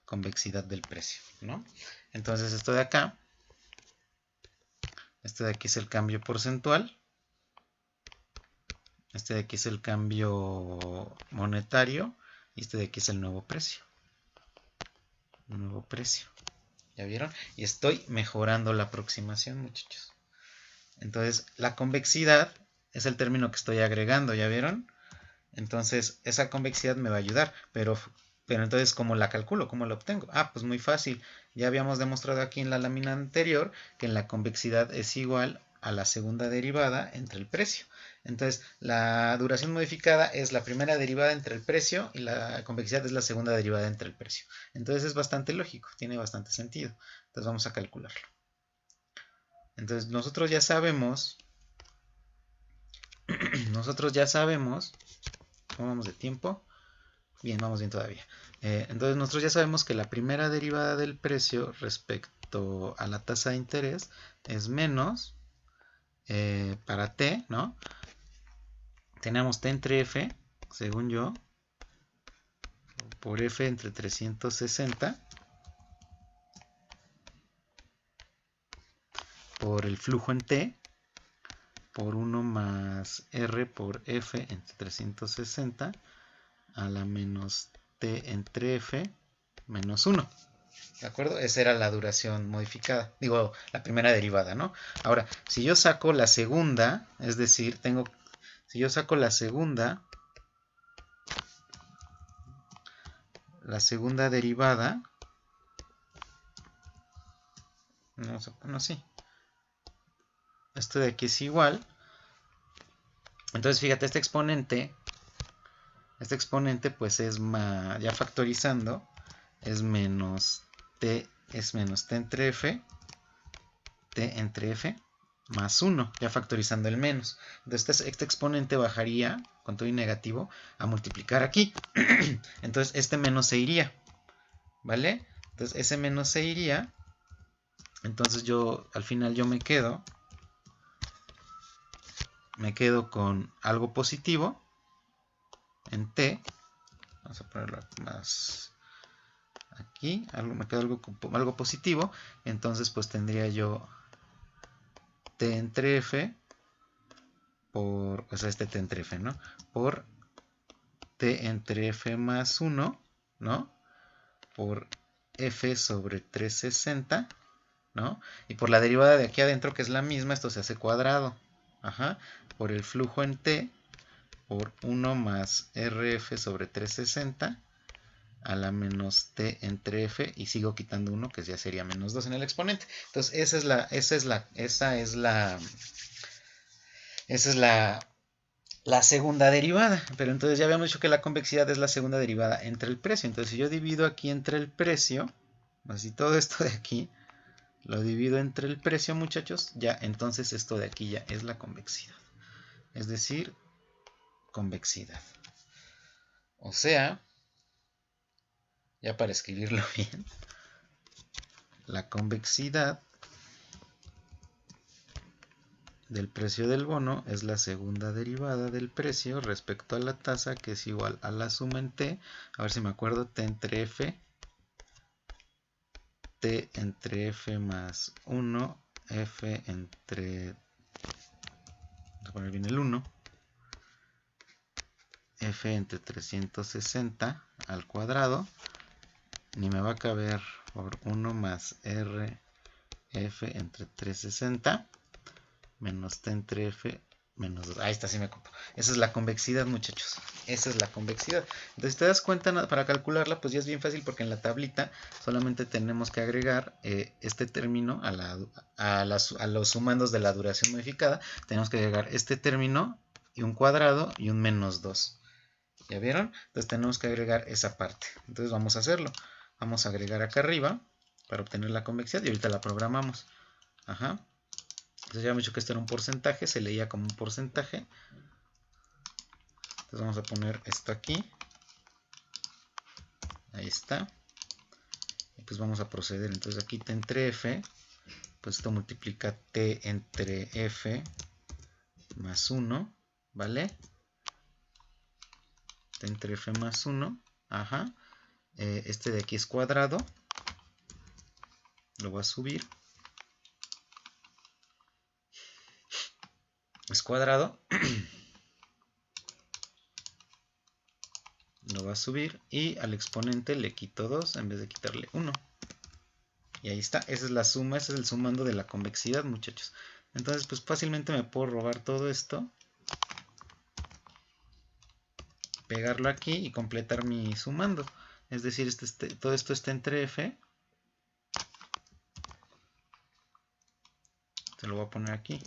convexidad del precio, ¿no? Entonces esto de acá, este de aquí es el cambio porcentual, este de aquí es el cambio monetario y este de aquí es el nuevo precio. ¿Ya vieron? Y estoy mejorando la aproximación, muchachos. Entonces, la convexidad es el término que estoy agregando, ¿ya vieron? Entonces, esa convexidad me va a ayudar, pero entonces, ¿cómo la calculo? ¿Cómo la obtengo? Ah, pues muy fácil. Ya habíamos demostrado aquí en la lámina anterior que la convexidad es igual a la segunda derivada entre el precio. Entonces, la duración modificada es la primera derivada entre el precio y la convexidad es la segunda derivada entre el precio. Entonces, es bastante lógico, tiene bastante sentido. Entonces, vamos a calcularlo. Entonces, nosotros ya sabemos, ¿cómo vamos de tiempo? Bien, vamos bien todavía. Entonces nosotros ya sabemos que la primera derivada del precio respecto a la tasa de interés es menos para t, ¿no? Tenemos t entre f, según yo, por f entre 360 por el flujo en t por 1 más r por f entre 360 a la menos t entre f menos 1. ¿De acuerdo? Esa era la duración modificada. Digo, la primera derivada, ¿no? Ahora, si yo saco la segunda, es decir, si yo saco la segunda derivada, vamos a poner así. Esto de aquí es igual. Entonces, fíjate, este exponente pues es más, ya factorizando, es menos t entre f, más 1, ya factorizando el menos. Entonces este exponente bajaría, con todo y negativo, a multiplicar aquí. Entonces este menos se iría, ¿vale? Entonces ese menos se iría. Entonces al final yo me quedo con algo positivo en t. Vamos a ponerlo más aquí. Me quedo algo positivo. Entonces pues tendría yo t entre f por, o sea, este t entre f, ¿no? Por t entre f más 1, ¿no? Por f sobre 360, ¿no? Y por la derivada de aquí adentro, que es la misma, esto se hace cuadrado. Ajá. Por el flujo en t, por 1 más rf sobre 360 a la menos t entre f, y sigo quitando 1, que ya sería menos 2 en el exponente. Entonces, esa es la segunda derivada. Pero entonces ya habíamos dicho que la convexidad es la segunda derivada entre el precio. Entonces, si yo divido aquí entre el precio, así todo esto de aquí, lo divido entre el precio, muchachos, ya entonces esto de aquí ya es la convexidad. Es decir, convexidad. O sea, ya para escribirlo bien, la convexidad del precio del bono es la segunda derivada del precio respecto a la tasa, que es igual a la suma en T, a ver si me acuerdo, T entre F, T entre F más 1, F entre, vamos a poner bien el 1, F entre 360 al cuadrado, ni me va a caber, por 1 más R F entre 360 menos T entre F menos 2. Ahí está, sí me ocupo. Esa es la convexidad, muchachos. Esa es la convexidad. Entonces, si te das cuenta, para calcularla, pues ya es bien fácil, porque en la tablita solamente tenemos que agregar este término a los sumandos de la duración modificada. Tenemos que agregar este término y un cuadrado y un menos 2. ¿Ya vieron? Entonces tenemos que agregar esa parte. Entonces vamos a hacerlo. Vamos a agregar acá arriba para obtener la convexidad y ahorita la programamos. Ajá. Entonces ya hemos dicho que esto era un porcentaje, se leía como un porcentaje. Entonces vamos a poner esto aquí. Ahí está. Y pues vamos a proceder. Entonces aquí T entre F, pues esto multiplica T entre F más 1, ¿vale? T entre F más 1, ajá. Este de aquí es cuadrado. Lo voy a subir. Es cuadrado. Lo va a subir y al exponente le quito 2 en vez de quitarle 1. Y ahí está, esa es la suma, ese es el sumando de la convexidad, muchachos. Entonces, pues fácilmente me puedo robar todo esto, pegarlo aquí y completar mi sumando. Es decir, todo esto está entre F. Se lo voy a poner aquí,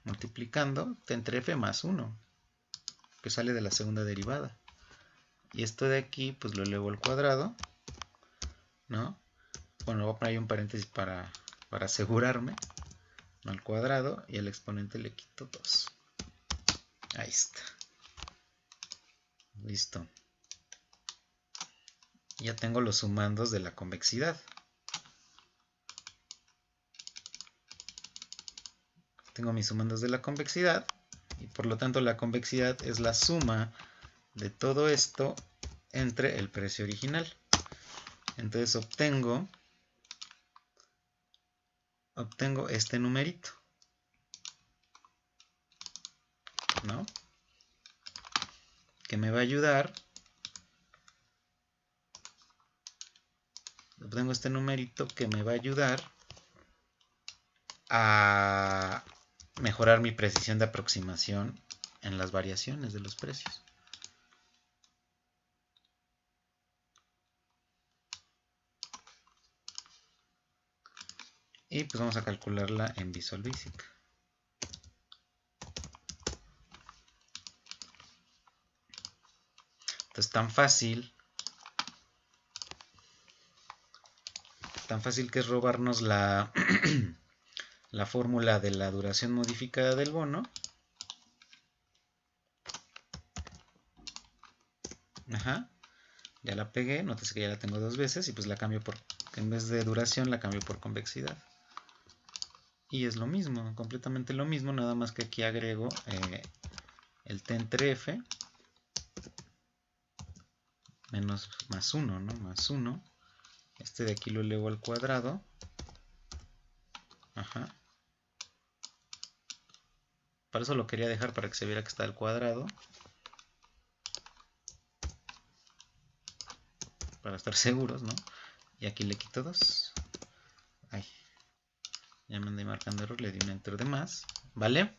multiplicando T entre F más 1, que sale de la segunda derivada. Y esto de aquí, pues lo elevo al cuadrado, ¿no? Bueno, voy a poner ahí un paréntesis para asegurarme. No al cuadrado, y al exponente le quito 2. Ahí está. Listo. Ya tengo los sumandos de la convexidad. Tengo mis sumandos de la convexidad, y por lo tanto la convexidad es la suma de todo esto entre el precio original. Entonces obtengo este numerito, ¿no? Que me va a ayudar. Obtengo este numerito que me va a ayudar a mejorar mi precisión de aproximación en las variaciones de los precios. Y pues vamos a calcularla en Visual Basic. Entonces tan fácil que es robarnos la la fórmula de la duración modificada del bono. Ajá. Ya la pegué, nótese que ya la tengo 2 veces y pues la cambio por, en vez de duración la cambio por convexidad. Y es lo mismo, completamente lo mismo, nada más que aquí agrego el T entre F menos más 1, ¿no? Más 1. Este de aquí lo elevo al cuadrado. Ajá. Para eso lo quería dejar para que se viera que está al cuadrado. Para estar seguros, ¿no? Y aquí le quito 2. Ay. Ya me andé marcando error, le di un enter de más. ¿Vale?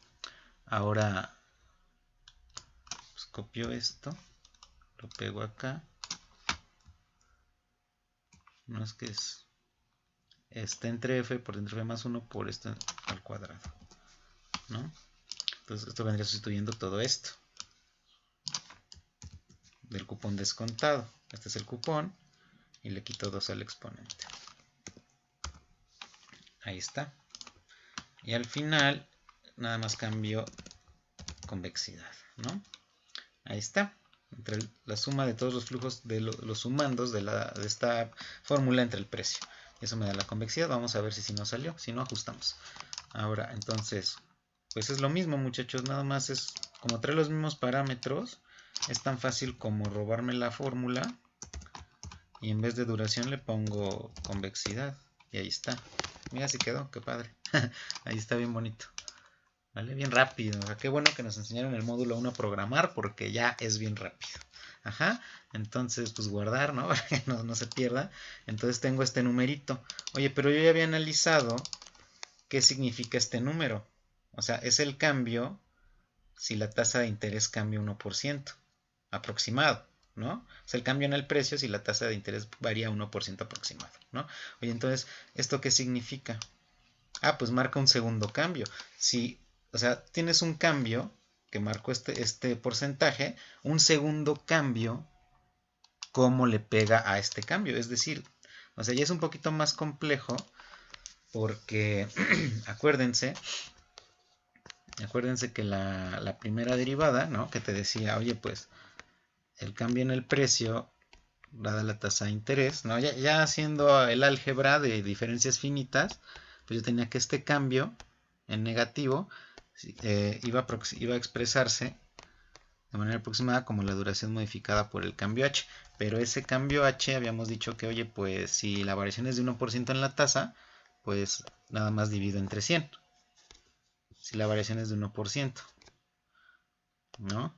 Ahora pues copio esto. Lo pego acá. No es que es este entre f por entre f más 1 por esto al cuadrado, ¿no? Entonces esto vendría sustituyendo todo esto del cupón descontado. Este es el cupón y le quito 2 al exponente. Ahí está. Y al final nada más cambio convexidad, ¿no? Ahí está. Entre la suma de todos los flujos de los sumandos de esta fórmula entre el precio. Eso me da la convexidad. Vamos a ver si nos salió. Si no, ajustamos. Ahora, entonces, pues es lo mismo, muchachos, nada más es, como trae los mismos parámetros, es tan fácil como robarme la fórmula y en vez de duración le pongo convexidad y ahí está. Mira si quedó, qué padre. Ahí está bien bonito. ¿Vale? Bien rápido. O sea, qué bueno que nos enseñaron el módulo 1 a programar porque ya es bien rápido. Ajá. Entonces, pues guardar, ¿no? Para que no se pierda. Entonces tengo este numerito. Oye, pero yo ya había analizado qué significa este número. O sea, es el cambio si la tasa de interés cambia 1% aproximado, ¿no? O sea, el cambio en el precio si la tasa de interés varía 1% aproximado, ¿no? Oye, entonces, ¿esto qué significa? Ah, pues marca un segundo cambio. Si, o sea, tienes un cambio que marcó este porcentaje, un segundo cambio, ¿cómo le pega a este cambio? Es decir, o sea, ya es un poquito más complejo porque acuérdense que la primera derivada, ¿no? Que te decía, oye, pues el cambio en el precio dada la tasa de interés, ¿no? Ya haciendo el álgebra de diferencias finitas, pues yo tenía que este cambio en negativo iba a expresarse de manera aproximada como la duración modificada por el cambio h. Pero ese cambio h habíamos dicho que, oye, pues si la variación es de 1% en la tasa, pues nada más divido entre 100. Si la variación es de 1%, ¿no?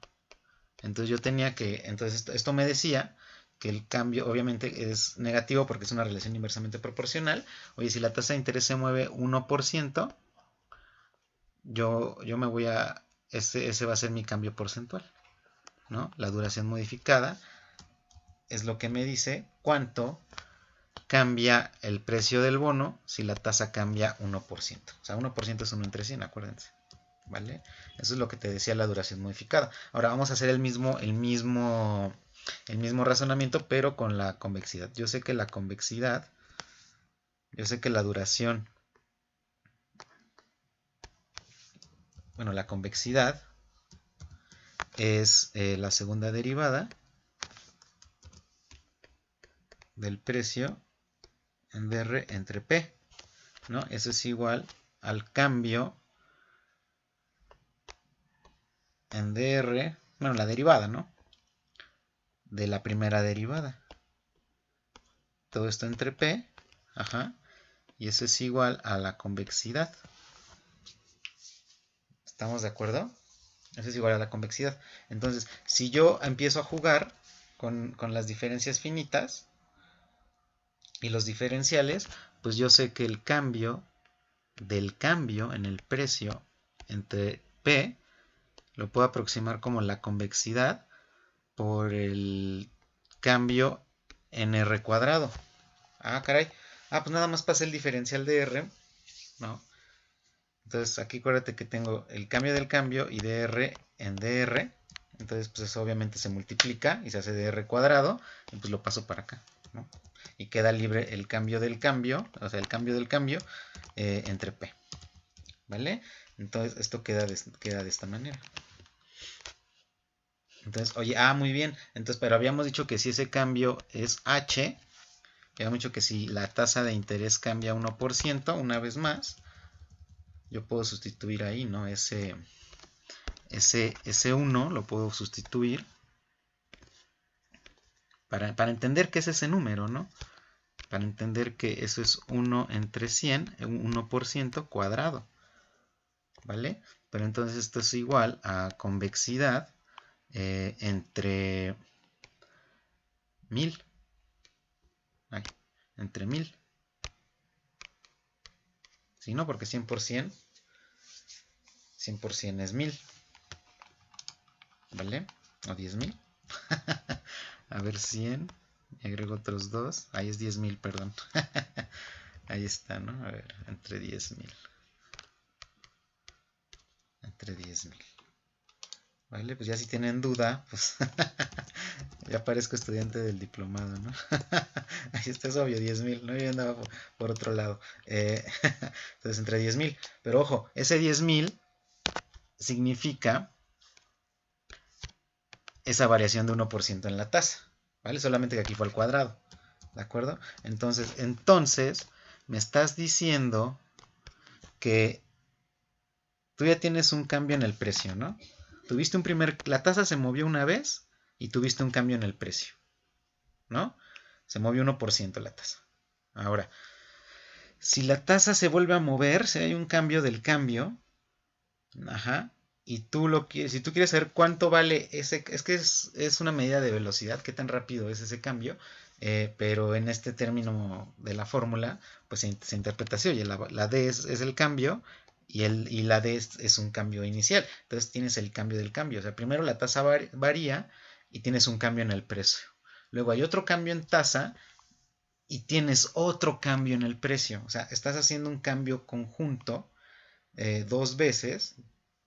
Entonces yo tenía que, entonces esto me decía que el cambio obviamente es negativo porque es una relación inversamente proporcional. Oye, si la tasa de interés se mueve 1%, yo me voy a, ese va a ser mi cambio porcentual, ¿no? La duración modificada es lo que me dice cuánto cambia el precio del bono si la tasa cambia 1%. O sea, 1% es 1 entre 100, acuérdense. ¿Vale? Eso es lo que te decía la duración modificada. Ahora vamos a hacer el mismo razonamiento, pero con la convexidad. Yo sé que la convexidad, yo sé que la duración, bueno, la convexidad es la segunda derivada del precio en dr entre p, ¿no? Eso es igual al cambio en dr, bueno, la derivada, ¿no? De la primera derivada. Todo esto entre p, ajá, y eso es igual a la convexidad. ¿Estamos de acuerdo? Eso es igual a la convexidad. Entonces, si yo empiezo a jugar con las diferencias finitas y los diferenciales, pues yo sé que el cambio del cambio en el precio entre P lo puedo aproximar como la convexidad por el cambio en R cuadrado. Ah, caray. Ah, pues nada más pasa el diferencial de R, ¿no? Entonces aquí acuérdate que tengo el cambio del cambio y dr en dr. Entonces pues eso obviamente se multiplica y se hace dr cuadrado. Y pues lo paso para acá, ¿no? Y queda libre el cambio del cambio, o sea, el cambio del cambio entre p. ¿Vale? Entonces esto queda de esta manera. Entonces, oye, muy bien. Entonces, pero habíamos dicho que si ese cambio es h, habíamos dicho que si la tasa de interés cambia 1%, una vez más, yo puedo sustituir ahí, ¿no? Ese 1 lo puedo sustituir para entender qué es ese número, ¿no? Para entender que eso es 1 entre 100, 1% cuadrado, ¿vale? Pero entonces esto es igual a convexidad entre 1000. Entre 1000. ¿Sí, no? Porque 100% es 1000. ¿Vale? O 10.000. A ver, 100. Y agrego otros 2. Ahí es 10.000, perdón. Ahí está, ¿no? A ver, entre 10.000. Entre 10.000. ¿Vale? Pues ya si tienen duda, pues ya parezco estudiante del diplomado, ¿no? Ahí está, es obvio, 10.000, ¿no? Yo andaba por otro lado. Entonces, entre 10.000. Pero ojo, ese 10.000 significa esa variación de 1% en la tasa, ¿vale? Solamente que aquí fue al cuadrado, ¿de acuerdo? Entonces, me estás diciendo que tú ya tienes un cambio en el precio, ¿no? La tasa se movió una vez y tuviste un cambio en el precio, ¿no? Se movió 1% la tasa. Ahora, si la tasa se vuelve a mover, si hay un cambio del cambio, ajá, y tú lo quieres, si tú quieres saber cuánto vale ese, es que es una medida de velocidad, qué tan rápido es ese cambio, pero en este término de la fórmula, pues se interpreta así, oye, la D es el cambio y la D es un cambio inicial, entonces tienes el cambio del cambio, o sea, primero la tasa varía y tienes un cambio en el precio, luego hay otro cambio en tasa y tienes otro cambio en el precio, o sea, estás haciendo un cambio conjunto dos veces.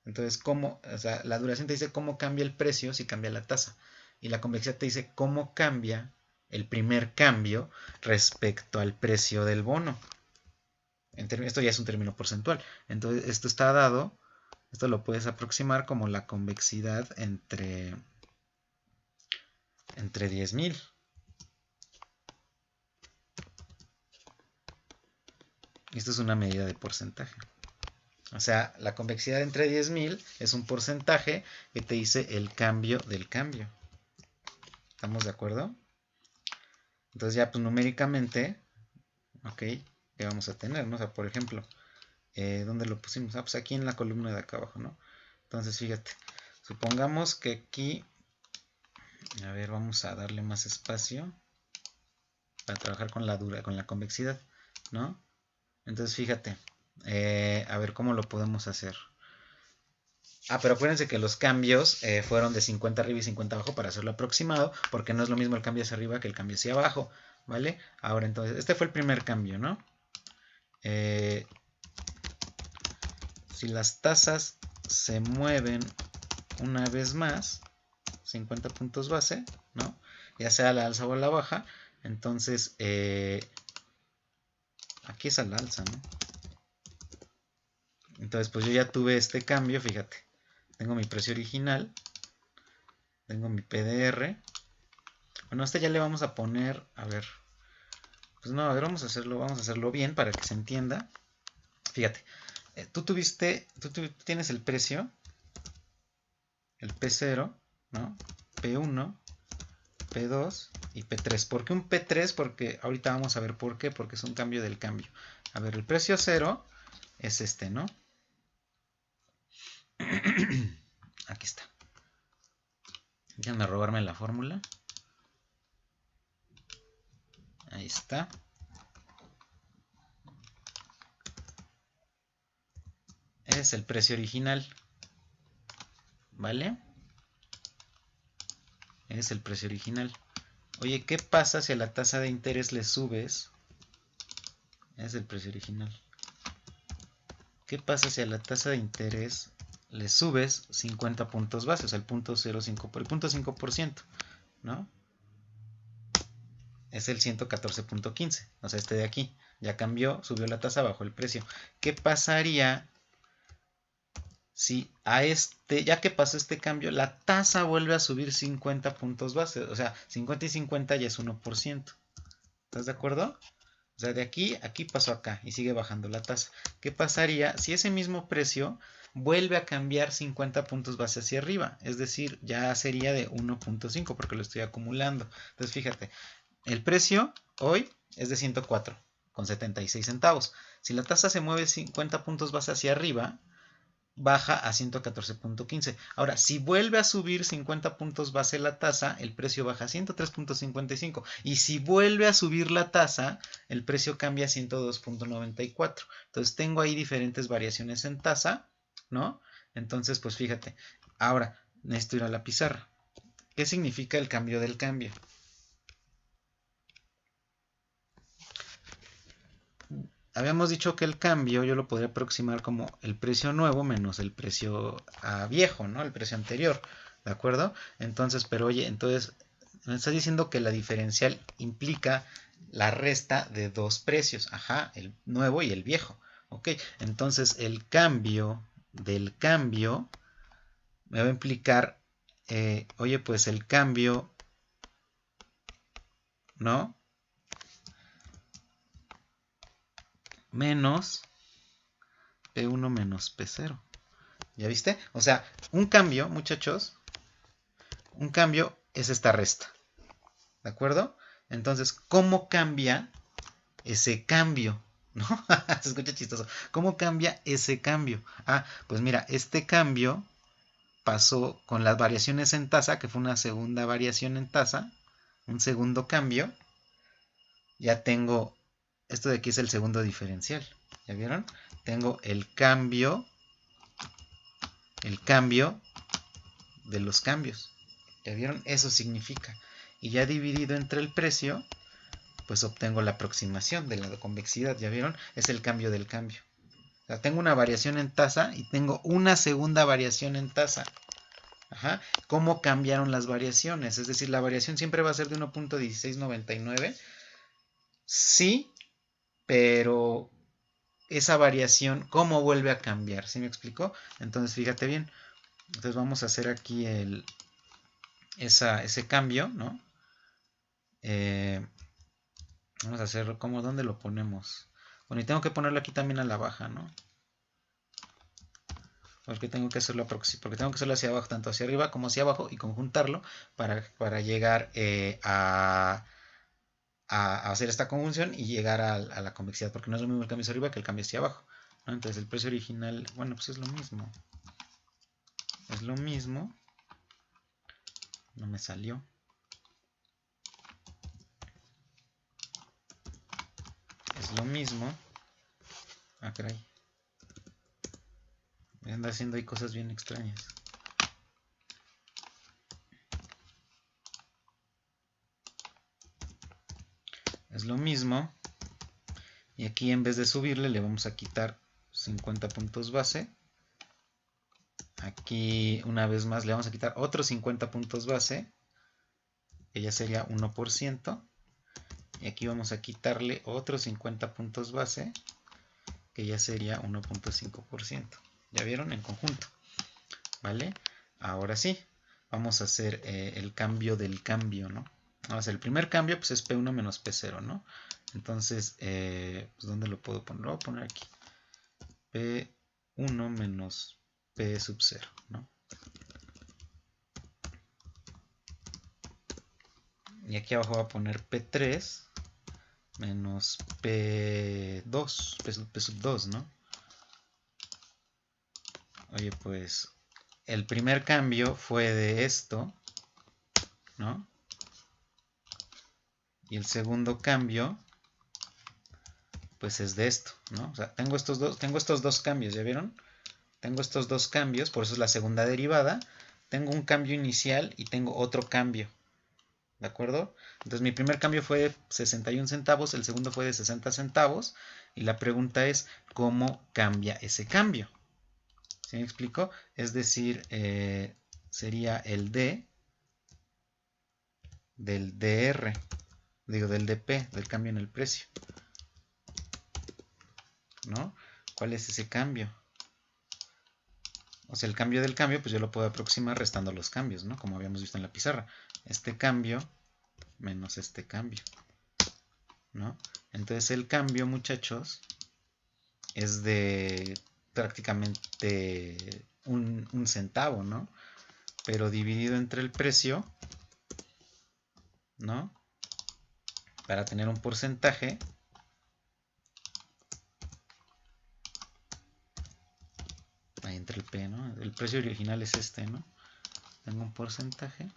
Entonces, o sea, la duración te dice cómo cambia el precio si cambia la tasa. Y la convexidad te dice cómo cambia el primer cambio respecto al precio del bono. Esto ya es un término porcentual. Entonces, esto está dado, esto lo puedes aproximar como la convexidad entre 10.000. Esto es una medida de porcentaje. O sea, la convexidad entre 10.000 es un porcentaje que te dice el cambio del cambio. ¿Estamos de acuerdo? Entonces ya pues numéricamente, ok, ¿qué vamos a tener? ¿No? O sea, por ejemplo, ¿dónde lo pusimos? Ah, pues aquí en la columna de acá abajo, ¿no? Entonces fíjate, supongamos que aquí, a ver, vamos a darle más espacio para trabajar con la convexidad, ¿no? Entonces fíjate, a ver cómo lo podemos hacer. Ah, pero acuérdense que los cambios fueron de 50 arriba y 50 abajo para hacerlo aproximado, porque no es lo mismo el cambio hacia arriba que el cambio hacia abajo, ¿vale? Ahora entonces, este fue el primer cambio, ¿no? Si las tasas se mueven una vez más, 50 puntos base, ¿no? Ya sea a la alza o a la baja, entonces aquí es a la alza, ¿no? Entonces pues yo ya tuve este cambio, fíjate. Tengo mi precio original, tengo mi PDR. Bueno, a este ya le vamos a poner, a ver, pues no, a ver, vamos a hacerlo bien para que se entienda. Fíjate, tú tienes el precio, el P0, ¿no? P1, P2 y P3. ¿Por qué un P3? Porque ahorita vamos a ver por qué, porque es un cambio del cambio. A ver, el precio 0 es este, ¿no? Aquí está. Déjenme robarme la fórmula. Ahí está. Es el precio original. ¿Vale? Es el precio original. Oye, ¿qué pasa si a la tasa de interés le subes? Es el precio original. ¿Qué pasa si a la tasa de interés le subes 50 puntos base? O sea, el punto 5%, ¿no? Es el 114.15, o sea, este de aquí. Ya cambió, subió la tasa, bajó el precio. ¿Qué pasaría si a ya que pasó este cambio, la tasa vuelve a subir 50 puntos base? O sea, 50 y 50 ya es 1%. ¿Estás de acuerdo? O sea, de aquí a aquí pasó acá y sigue bajando la tasa. ¿Qué pasaría si ese mismo precio vuelve a cambiar 50 puntos base hacia arriba? Es decir, ya sería de 1.5 porque lo estoy acumulando. Entonces, fíjate, el precio hoy es de 104,76 centavos. Si la tasa se mueve 50 puntos base hacia arriba, baja a 114.15. Ahora, si vuelve a subir 50 puntos base la tasa, el precio baja a 103.55. Y si vuelve a subir la tasa, el precio cambia a 102.94. Entonces tengo ahí diferentes variaciones en tasa, ¿no? Entonces, pues fíjate. Ahora, necesito ir a la pizarra. ¿Qué significa el cambio del cambio? Habíamos dicho que el cambio yo lo podría aproximar como el precio nuevo menos el precio viejo, ¿no? El precio anterior, ¿de acuerdo? Entonces, pero oye, entonces me está diciendo que la diferencial implica la resta de dos precios, ajá, el nuevo y el viejo, ¿ok? Entonces el cambio del cambio me va a implicar, oye, pues el cambio, ¿no? Menos P1 menos P0. ¿Ya viste? O sea, un cambio, muchachos, un cambio es esta resta. ¿De acuerdo? Entonces, ¿cómo cambia ese cambio? ¿No? Se escucha chistoso. ¿Cómo cambia ese cambio? Ah, pues mira, este cambio pasó con las variaciones en tasa, que fue una segunda variación en tasa, un segundo cambio. Ya tengo, esto de aquí es el segundo diferencial. ¿Ya vieron? Tengo el cambio de los cambios. ¿Ya vieron? Eso significa. Y ya dividido entre el precio, pues obtengo la aproximación de la convexidad. ¿Ya vieron? Es el cambio del cambio. O sea, tengo una variación en tasa y tengo una segunda variación en tasa. Ajá. ¿Cómo cambiaron las variaciones? Es decir, la variación siempre va a ser de 1.1699. Sí, pero esa variación, ¿cómo vuelve a cambiar? ¿Sí me explicó? Entonces, fíjate bien. Entonces vamos a hacer aquí ese cambio, ¿no? Vamos a hacerlo como, ¿dónde lo ponemos? Bueno, y tengo que ponerlo aquí también a la baja, ¿no? Porque tengo que hacerlo hacia abajo, tanto hacia arriba como hacia abajo, y conjuntarlo para llegar a hacer esta conjunción y llegar a la convexidad, porque no es lo mismo el cambio hacia arriba que el cambio hacia abajo, ¿no? Entonces el precio original, bueno, pues es lo mismo. Es lo mismo. No me salió. Es lo mismo. Ah, caray. Me anda haciendo ahí cosas bien extrañas. Es lo mismo. Y aquí en vez de subirle le vamos a quitar 50 puntos base. Aquí una vez más le vamos a quitar otros 50 puntos base, que ya sería 1%. Y aquí vamos a quitarle otros 50 puntos base, que ya sería 1.5%. ¿Ya vieron? En conjunto. ¿Vale? Ahora sí, vamos a hacer el cambio del cambio, ¿no? Vamos a hacer el primer cambio, pues es P1 menos P0, ¿no? Entonces, pues ¿dónde lo puedo poner? Lo voy a poner aquí. P1 menos P sub 0, ¿no? Y aquí abajo voy a poner P3 menos P2, P sub 2, ¿no? Oye, pues el primer cambio fue de esto, ¿no? Y el segundo cambio, pues es de esto, ¿no? O sea, tengo estos dos cambios, ¿ya vieron? Tengo estos dos cambios, por eso es la segunda derivada. Tengo un cambio inicial y tengo otro cambio, ¿de acuerdo? Entonces mi primer cambio fue de 61 centavos, el segundo fue de 60 centavos. Y la pregunta es, ¿cómo cambia ese cambio? ¿Sí me explico? Es decir, sería el D del DR, digo del DP, del cambio en el precio, ¿no? ¿Cuál es ese cambio? O sea, el cambio del cambio, pues yo lo puedo aproximar restando los cambios, ¿no? Como habíamos visto en la pizarra. Este cambio menos este cambio, ¿no? Entonces el cambio, muchachos, es de prácticamente un centavo, ¿no? Pero dividido entre el precio, ¿no? Para tener un porcentaje, ahí entre el P, ¿no? El precio original es este, ¿no? Tengo un porcentaje,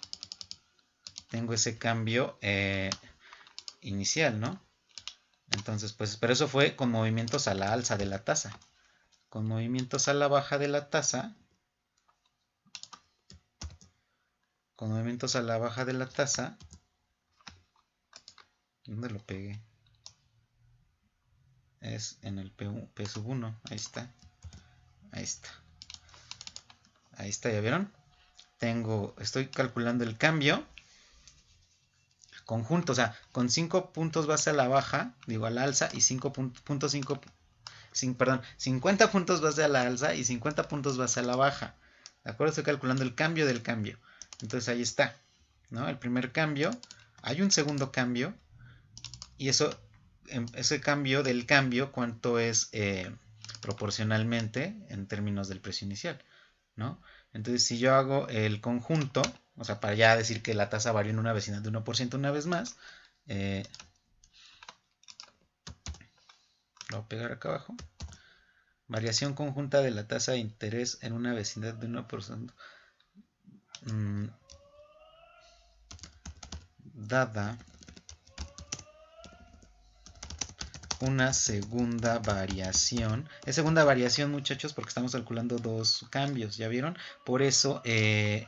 tengo ese cambio inicial, ¿no? Entonces, pues, pero eso fue con movimientos a la alza de la tasa. Con movimientos a la baja de la tasa, con movimientos a la baja de la tasa, ¿dónde lo pegué? Es en el P sub 1, ahí está. Ahí está. Ahí está, ¿ya vieron? Estoy calculando el cambio conjunto, o sea, con 5 puntos base a la baja, digo a la alza, y 50 puntos base a la alza y 50 puntos base a la baja. ¿De acuerdo? Estoy calculando el cambio del cambio. Entonces ahí está, ¿no? El primer cambio, hay un segundo cambio, y ese cambio del cambio, ¿cuánto es proporcionalmente en términos del precio inicial? ¿no? Entonces, si yo hago el conjunto, o sea, para ya decir que la tasa varió en una vecindad de 1% una vez más, lo voy a pegar acá abajo. Variación conjunta de la tasa de interés en una vecindad de 1%. Dada una segunda variación. Es segunda variación, muchachos, porque estamos calculando dos cambios, ¿ya vieron? Por eso el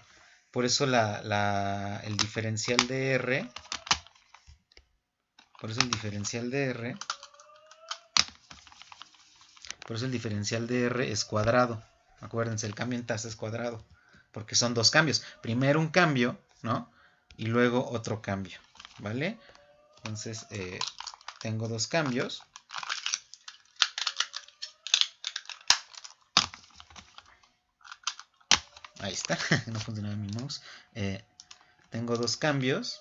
diferencial de R, por eso el diferencial de R es cuadrado. Acuérdense, el cambio en tasa es cuadrado, porque son dos cambios. Primero un cambio, ¿no? Y luego otro cambio, ¿vale? Entonces, tengo dos cambios. Ahí está, no funcionaba mi mouse. Tengo dos cambios.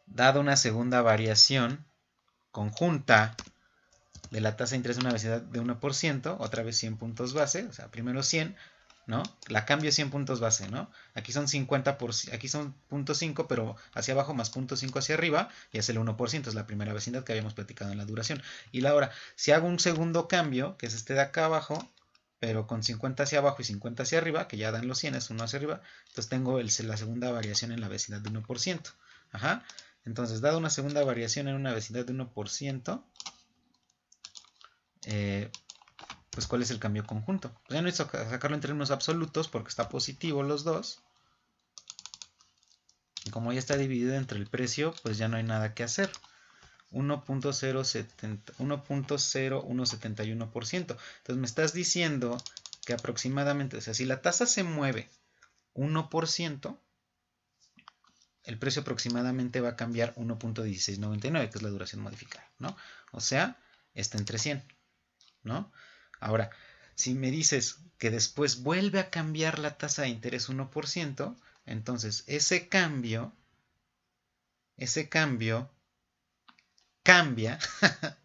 Dado una segunda variación conjunta de la tasa de interés de una vecindad de 1%, otra vez 100 puntos base, o sea, primero 100, ¿no? La cambio es 100 puntos base, ¿no? Aquí son 50 aquí son 0.5, pero hacia abajo más 0.5 hacia arriba, y es el 1%, es la primera vecindad que habíamos platicado en la duración. Y ahora, si hago un segundo cambio, que es este de acá abajo, pero con 50 hacia abajo y 50 hacia arriba, que ya dan los 100, es 1 hacia arriba, entonces tengo la segunda variación en la vecindad de 1%. Ajá. Entonces, dado una segunda variación en una vecindad de 1%, pues ¿cuál es el cambio conjunto? Pues ya no necesito sacarlo en términos absolutos porque está positivo los dos. Y como ya está dividido entre el precio, pues ya no hay nada que hacer. 1.0171%. Entonces me estás diciendo que aproximadamente, o sea, si la tasa se mueve 1%, el precio aproximadamente va a cambiar 1.1699, que es la duración modificada, ¿no? O sea, está entre 100, ¿no? Ahora, si me dices que después vuelve a cambiar la tasa de interés 1%, entonces ese cambio cambia,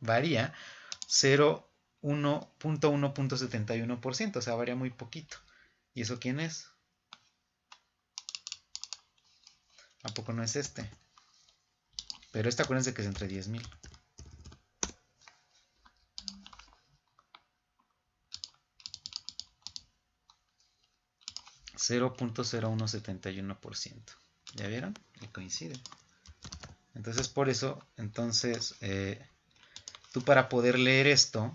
varía 1.1.71%, o sea, varía muy poquito. ¿Y eso quién es? ¿A poco no es este? Pero este acuérdense que es entre 10.000. 0.0171%. ¿Ya vieron? Y coincide. Entonces, por eso, tú para poder leer esto,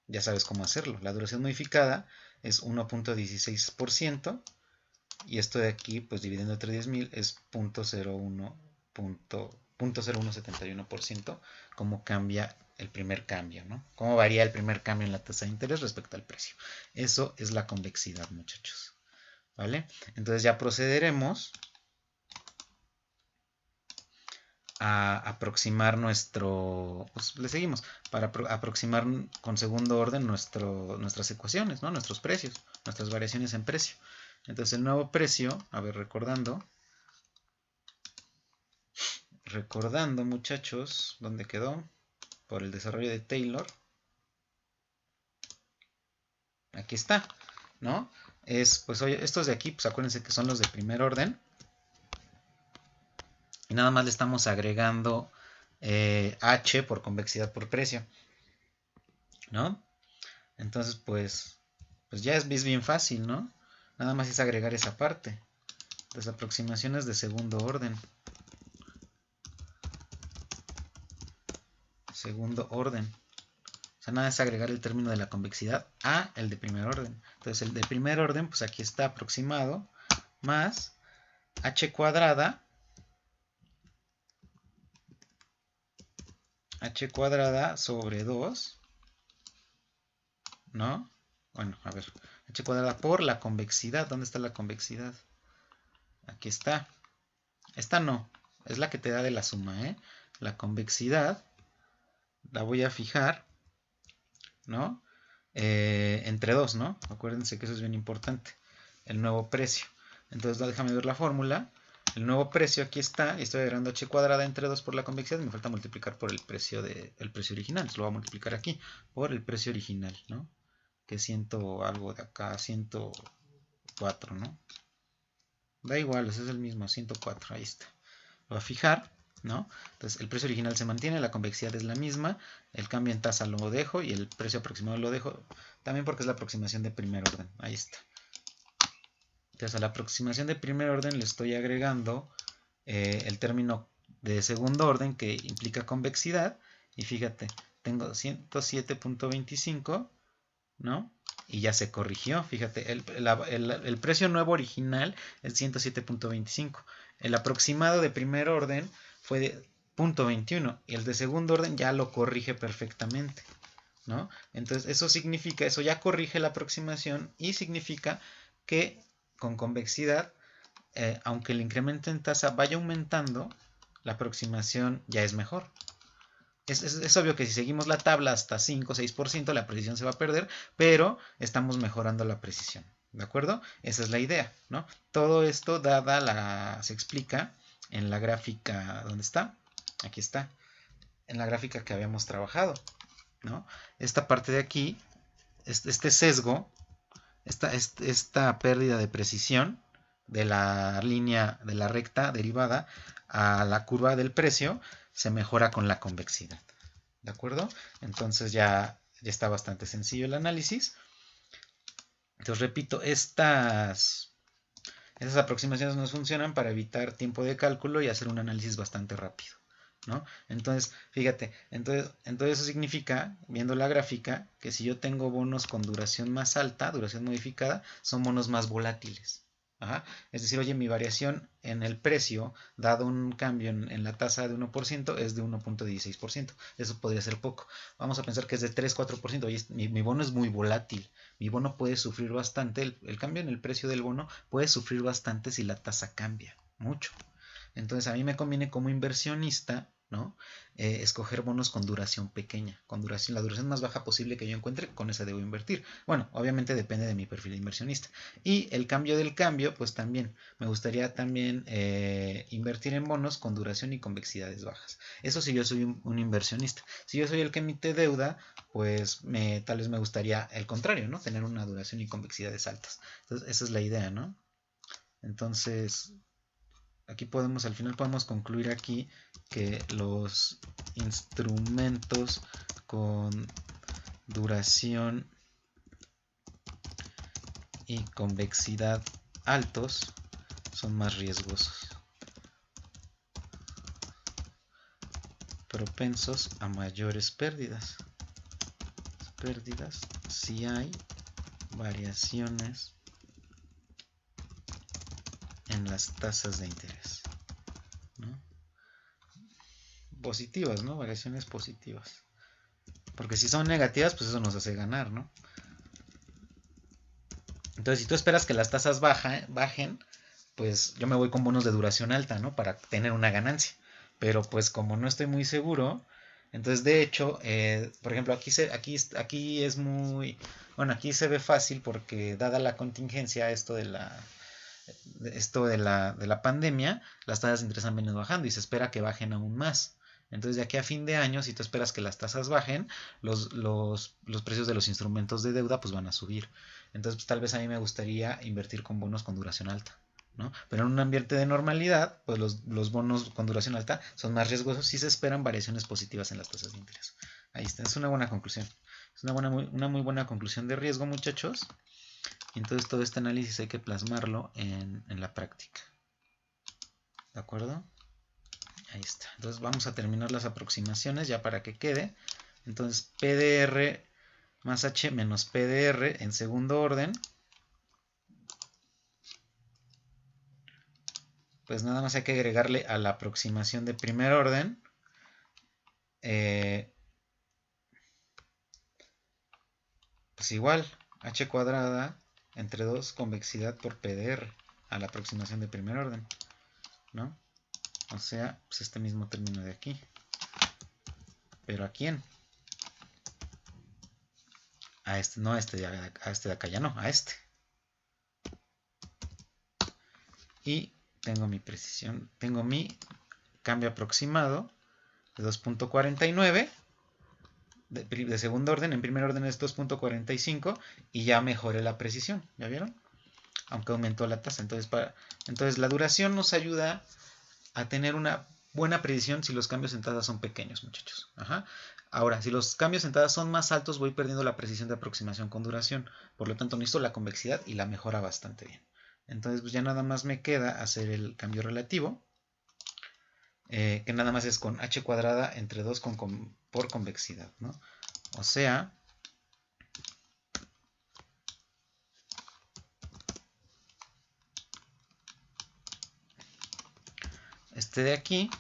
ya sabes cómo hacerlo. La duración modificada es 1.16%. Y esto de aquí, pues dividiendo entre 10.000 es 0.0171%, como cambia el primer cambio, ¿no? Cómo varía el primer cambio en la tasa de interés respecto al precio. Eso es la convexidad, muchachos. ¿Vale? Entonces ya procederemos a aproximar pues le seguimos, para aproximar con segundo orden nuestras ecuaciones, ¿no? Nuestros precios, nuestras variaciones en precio. Entonces el nuevo precio, a ver, recordando muchachos, ¿dónde quedó? Por el desarrollo de Taylor. Aquí está, ¿no? Pues oye, estos de aquí, pues acuérdense que son los de primer orden. Y nada más le estamos agregando H por convexidad por precio, ¿no? Entonces, pues ya es bien fácil, ¿no? Nada más es agregar esa parte. Las aproximaciones de segundo orden. Segundo orden. O sea, nada es agregar el término de la convexidad a el de primer orden. Entonces, el de primer orden, pues aquí está aproximado, más h cuadrada sobre 2, ¿no? Bueno, a ver, h cuadrada por la convexidad. ¿Dónde está la convexidad? Aquí está. Esta no, es la que te da de la suma, ¿eh? La convexidad la voy a fijar, ¿no? Entre 2, ¿no? Acuérdense que eso es bien importante. El nuevo precio. Entonces, déjame ver la fórmula. El nuevo precio aquí está, y estoy agregando h cuadrada entre 2 por la convexidad, me falta multiplicar por el precio original, lo voy a multiplicar aquí, por el precio original, ¿no? que 100 algo de acá, 104, ¿no? Da igual, ese es el mismo, 104, ahí está. Lo voy a fijar, ¿no? Entonces el precio original se mantiene, la convexidad es la misma, el cambio en tasa lo dejo y el precio aproximado lo dejo, también porque es la aproximación de primer orden, ahí está. Entonces a la aproximación de primer orden le estoy agregando el término de segundo orden que implica convexidad, y fíjate, tengo 107.25, ¿no? Y ya se corrigió, fíjate, el precio nuevo original es 107.25. El aproximado de primer orden fue de 0.21 y el de segundo orden ya lo corrige perfectamente, ¿no? Entonces eso significa, eso ya corrige la aproximación y significa que con convexidad, aunque el incremento en tasa vaya aumentando, la aproximación ya es mejor. Es obvio que si seguimos la tabla hasta 5 o 6%, la precisión se va a perder, pero estamos mejorando la precisión. ¿De acuerdo? Esa es la idea, ¿no? Todo esto se explica en la gráfica, ¿dónde está? Aquí está, en la gráfica que habíamos trabajado, ¿no? Esta parte de aquí, este sesgo, esta pérdida de precisión de la línea, de la recta derivada a la curva del precio, se mejora con la convexidad. ¿De acuerdo? Entonces ya está bastante sencillo el análisis. Entonces repito, esas aproximaciones nos funcionan para evitar tiempo de cálculo y hacer un análisis bastante rápido, ¿no? Entonces, fíjate, entonces eso significa, viendo la gráfica, que si yo tengo bonos con duración más alta, duración modificada, son bonos más volátiles. Ajá. Es decir, oye, mi variación en el precio, dado un cambio en la tasa de 1%, es de 1.16%. Eso podría ser poco. Vamos a pensar que es de 3-4%. Oye, mi bono es muy volátil. Mi bono puede sufrir bastante. El cambio en el precio del bono puede sufrir bastante si la tasa cambia mucho. Entonces a mí me conviene como inversionista, ¿no? Escoger bonos con duración pequeña, la duración más baja posible que yo encuentre, con esa debo invertir. Bueno, obviamente depende de mi perfil de inversionista. Y el cambio del cambio, pues también, me gustaría también invertir en bonos con duración y convexidades bajas. Eso si yo soy un inversionista. Si yo soy el que emite deuda, pues tal vez me gustaría el contrario, ¿no? Tener una duración y convexidades altas. Entonces esa es la idea, ¿no? Entonces, aquí al final podemos concluir aquí que los instrumentos con duración y convexidad altos son más riesgosos, propensos a mayores pérdidas si hay variaciones en las tasas de interés, ¿no? Positivas, ¿no? Variaciones positivas. Porque si son negativas, pues eso nos hace ganar, ¿no? Entonces, si tú esperas que las tasas bajen, pues yo me voy con bonos de duración alta, ¿no? Para tener una ganancia. Pero pues como no estoy muy seguro, entonces de hecho, por ejemplo, aquí es muy... Bueno, aquí se ve fácil porque dada la contingencia, esto de la pandemia, las tasas de interés han venido bajando y se espera que bajen aún más. Entonces, de aquí a fin de año, si tú esperas que las tasas bajen, los precios de los instrumentos de deuda pues van a subir. Entonces, pues, tal vez a mí me gustaría invertir con bonos con duración alta, ¿no? Pero en un ambiente de normalidad, pues los bonos con duración alta son más riesgosos si se esperan variaciones positivas en las tasas de interés. Ahí está, es una buena conclusión. Es una muy buena conclusión de riesgo, muchachos. Entonces todo este análisis hay que plasmarlo en la práctica. ¿De acuerdo? Ahí está. Entonces vamos a terminar las aproximaciones ya para que quede. Entonces PDR más H menos PDR en segundo orden. Pues nada más hay que agregarle a la aproximación de primer orden. Pues igual, H cuadrada entre 2 convexidad por PDR a la aproximación de primer orden, ¿no? O sea, pues este mismo término de aquí. ¿Pero a quién? A este, no a este de acá ya no, a este. Y tengo mi precisión, tengo mi cambio aproximado de 2.49 de segundo orden, en primer orden es 2.45 y ya mejoré la precisión, ¿ya vieron? Aunque aumentó la tasa. Entonces la duración nos ayuda a tener una buena precisión si los cambios en tasa son pequeños, muchachos. Ajá. Ahora, si los cambios en tasa son más altos, voy perdiendo la precisión de aproximación con duración. Por lo tanto, necesito la convexidad y la mejora bastante bien. Entonces, pues ya nada más me queda hacer el cambio relativo, que nada más es con h cuadrada entre 2 por convexidad, ¿no? O sea, este de aquí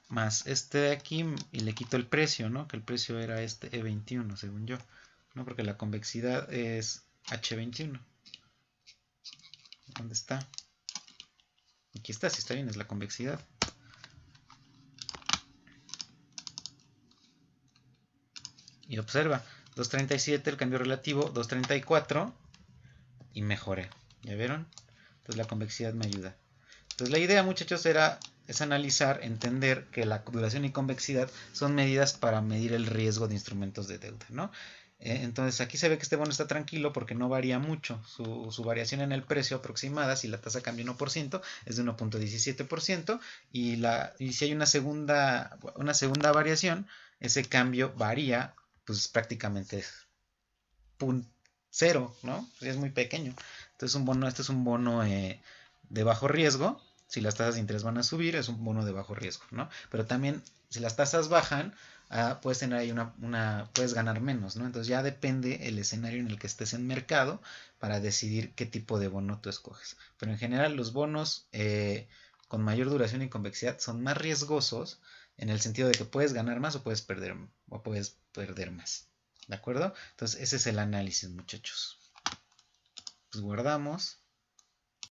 más este de aquí y le quito el precio, ¿no? Que el precio era este E21, según yo, ¿no? Porque la convexidad es H21. ¿Dónde está? Aquí está, si está bien, es la convexidad. Y observa, 237, el cambio relativo, 234 y mejoré. ¿Ya vieron? Entonces la convexidad me ayuda. Entonces la idea, muchachos, es analizar, entender que la duración y convexidad son medidas para medir el riesgo de instrumentos de deuda, ¿no? Entonces aquí se ve que este bono está tranquilo porque no varía mucho. Su variación en el precio aproximada, si la tasa cambia 1%, es de 1.17%, y si hay una segunda variación, ese cambio varía, pues prácticamente es 0, ¿no? Es muy pequeño. Entonces este es un bono de bajo riesgo. Si las tasas de interés van a subir, es un bono de bajo riesgo, ¿no? Pero también, si las tasas bajan, puedes tener ahí puedes ganar menos, ¿no? Entonces ya depende el escenario en el que estés en mercado para decidir qué tipo de bono tú escoges. Pero en general los bonos con mayor duración y convexidad son más riesgosos en el sentido de que puedes ganar más o puedes perder más. ¿De acuerdo? Entonces ese es el análisis, muchachos. Pues guardamos.